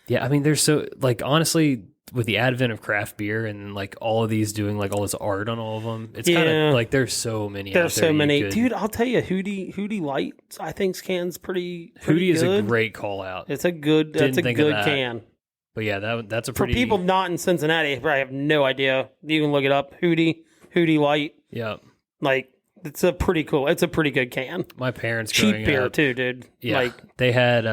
Yeah, I mean, there's so like honestly, with the advent of craft beer and like all of these doing like all this art on all of them, it's kind of like there's so many. There's so many, dude. I'll tell you, Hootie Light, I think can's pretty Hootie good. is a great call out. It's a good. That's a good can. But yeah, that's a pretty. For people not in Cincinnati, probably have no idea. You can look it up. Hootie Light. Yep. Like it's a pretty cool. It's a pretty good can. My parents cheap beer up, too, dude. Yeah, like they had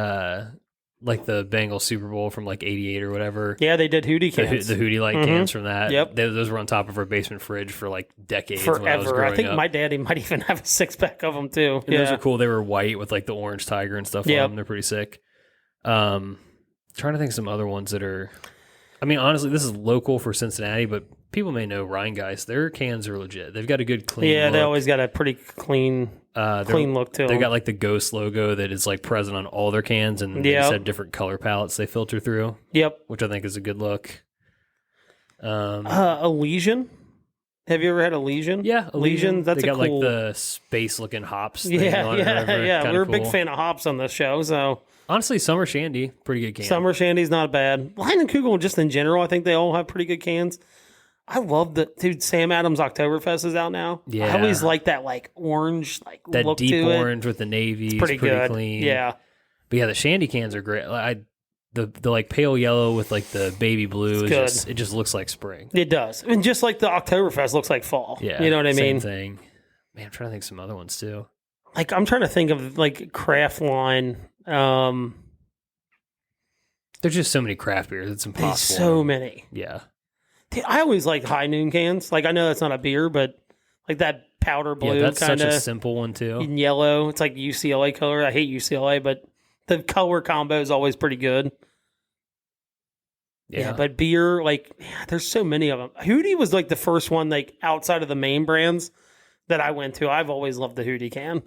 like the Bengals Super Bowl from like '88 or whatever. Yeah, they did Hootie cans. The Hootie Light cans from that. Yep. Those were on top of our basement fridge for like decades. Forever. When I was growing I think up. my daddy might even have a 6-pack of them too. And those are cool. They were white with like the orange tiger and stuff on them. They're pretty sick. Trying to think of some other ones that are. I mean, honestly, this is local for Cincinnati, but people may know Rheingeist. Their cans are legit. They've got a good clean look. They always got a pretty clean look to them. They got like the Ghost logo that is like present on all their cans, and they just have different color palettes they filter through. Yep. Which I think is a good look. Elysian. Have you ever had Elysian? Yeah, Elysian. That's they got cool... like the space-looking hops. Yeah. We're a big fan of hops on this show, so. Honestly, Summer Shandy, pretty good can. Summer Shandy's not bad. Lion and Kugel, just in general, I think they all have pretty good cans. I love dude, Sam Adams Oktoberfest is out now. Yeah. I always like that like orange that look deep to orange with the navy. It's pretty good. Clean. Yeah. But yeah, the Shandy cans are great. the like pale yellow with like the baby blue. It's it just looks like spring. It does. And just like the Oktoberfest looks like fall. Yeah. You know what I mean? Same thing. Man, I'm trying to think of some other ones too. Like, I'm trying to think of, like, craft line. There's just so many craft beers. It's impossible. There's so many. Yeah. Dude, I always like High Noon cans. Like, I know that's not a beer, but like that powder blue, that's kind such a of simple one too. in yellow. It's like UCLA color. I hate UCLA, but the color combo is always pretty good. Yeah, but beer, like, there's so many of them. Hootie was like the first one, like, outside of the main brands that I went to. I've always loved the Hootie can.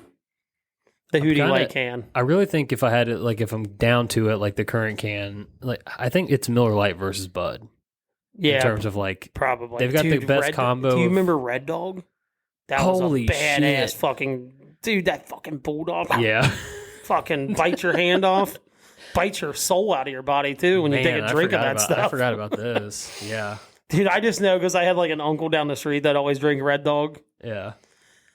The Hootie Light can. I really think if I had it, like, if I'm down to it, like the current can, like, I think it's Miller Lite versus Bud. Yeah. In terms of, like, probably. They've got the best combo. Do you remember Red Dog? That Holy was a badass shit. fucking, dude, that fucking bulldog. Yeah. Fucking bite your hand off. Bites your soul out of your body, too, when you take a drink of that stuff. I forgot about this. Yeah. Dude, I just know because I had like an uncle down the street that always drank Red Dog. Yeah.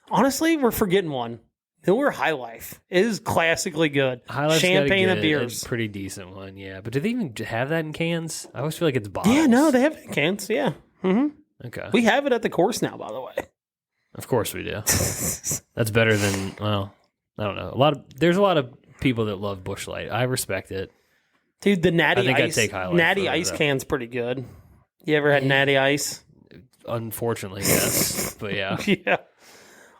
Honestly, we're forgetting one. Miller High Life is classically good. High Life's Champagne got and beers. a pretty decent one, yeah. But do they even have that in cans? I always feel like it's bottles. Yeah, no, they have it in cans. Yeah. Mm-hmm. Okay. We have it at the course now, by the way. Of course we do. That's better than, well, I don't know. There's a lot of people that love Busch Light. I respect it. Dude, the Natty I think Ice, I'd take High Life Natty over Ice that. can's pretty good. You ever had Natty Ice? Unfortunately, yes. But yeah. Yeah.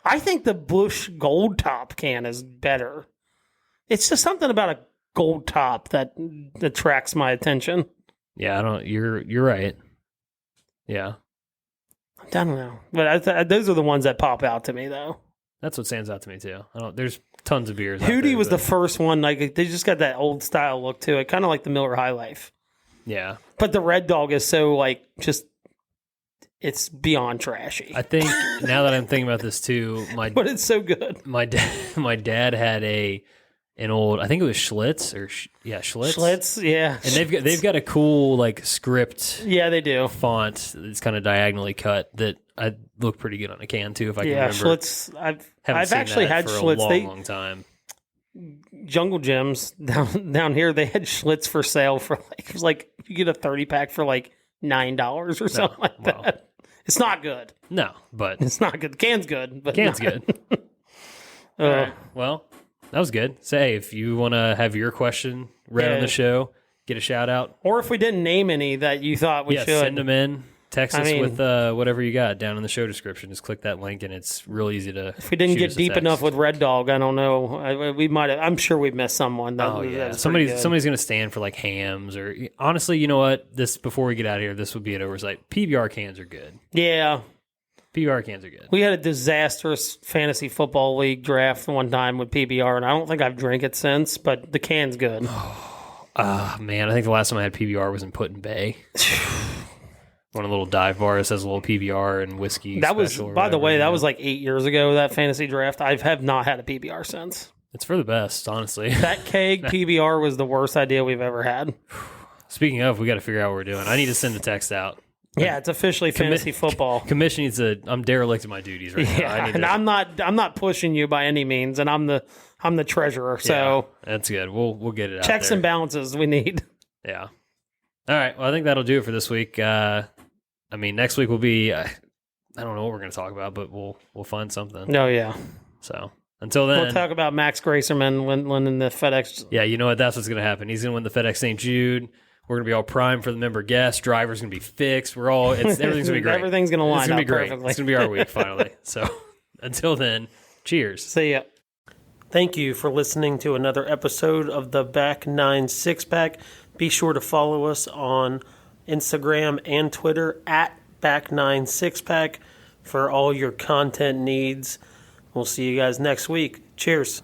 I think the Busch Gold Top can is better. It's just something about a gold top that attracts my attention. Yeah, you're right. Yeah. I don't know. But those are the ones that pop out to me, though. That's what stands out to me, too. There's tons of beers. Hootie was the first one. Like, they just got that old style look to it, kind of like the Miller High Life. Yeah. But the Red Dog is so, like, just, it's beyond trashy. I think, now that I'm thinking about this, too, but it's so good. My dad had an old, I think it was Schlitz, Schlitz. Schlitz, yeah. And they've got a cool, like, script. Yeah, they do. Font that's kind of diagonally cut that I look pretty good on a can too. If I can remember. Schlitz. I've seen actually that had for Schlitz. long time. Jungle Gyms down here, they had Schlitz for sale for like, it was like you get a 30-pack for like $9 or something like that. It's not good. No, but it's not good. The can's good, but can's good. All right. Well, that was good. So, hey, if you want to have your question read on the show, get a shout out, or if we didn't name any that you thought we should, send them in. Text us with whatever you got down in the show description. Just click that link, and it's real easy to. If we didn't get deep enough with Red Dog, I don't know. We might have. I'm sure we've missed someone. Somebody's going to stand for like hams or honestly, you know what? This before we get out of here, this would be an oversight. PBR cans are good. Yeah, PBR cans are good. We had a disastrous fantasy football league draft one time with PBR, and I don't think I've drank it since. But the can's good. Man, I think the last time I had PBR was in Put in Bay. One of the little dive bars has a little PBR and whiskey. That was, by the way, that was like 8 years ago, that fantasy draft. I have not had a PBR since. It's for the best, honestly. That keg PBR was the worst idea we've ever had. Speaking of, we got to figure out what we're doing. I need to send a text out. Yeah, it's officially fantasy football. Commission needs to. I'm derelict in my duties right now. Yeah, and I'm not pushing you by any means, and I'm the treasurer. So that's good. We'll get it out. Checks and balances we need. Yeah. All right. Well, I think that'll do it for this week. I mean, next week will be. I don't know what we're going to talk about, but we'll find something. Oh yeah. So until then, we'll talk about Max Greyserman winning the FedEx. Yeah, you know what? That's what's going to happen. He's going to win the FedEx St. Jude. We're going to be all primed for the member guest. Driver's going to be fixed. Everything's going to be great. Everything's going to line up perfectly. It's going to be our week finally. So until then, cheers. See ya. Thank you for listening to another episode of the Back 9 Six-Pack. Be sure to follow us on Instagram and Twitter at Back 9 Six-Pack for all your content needs. We'll see you guys next week. Cheers.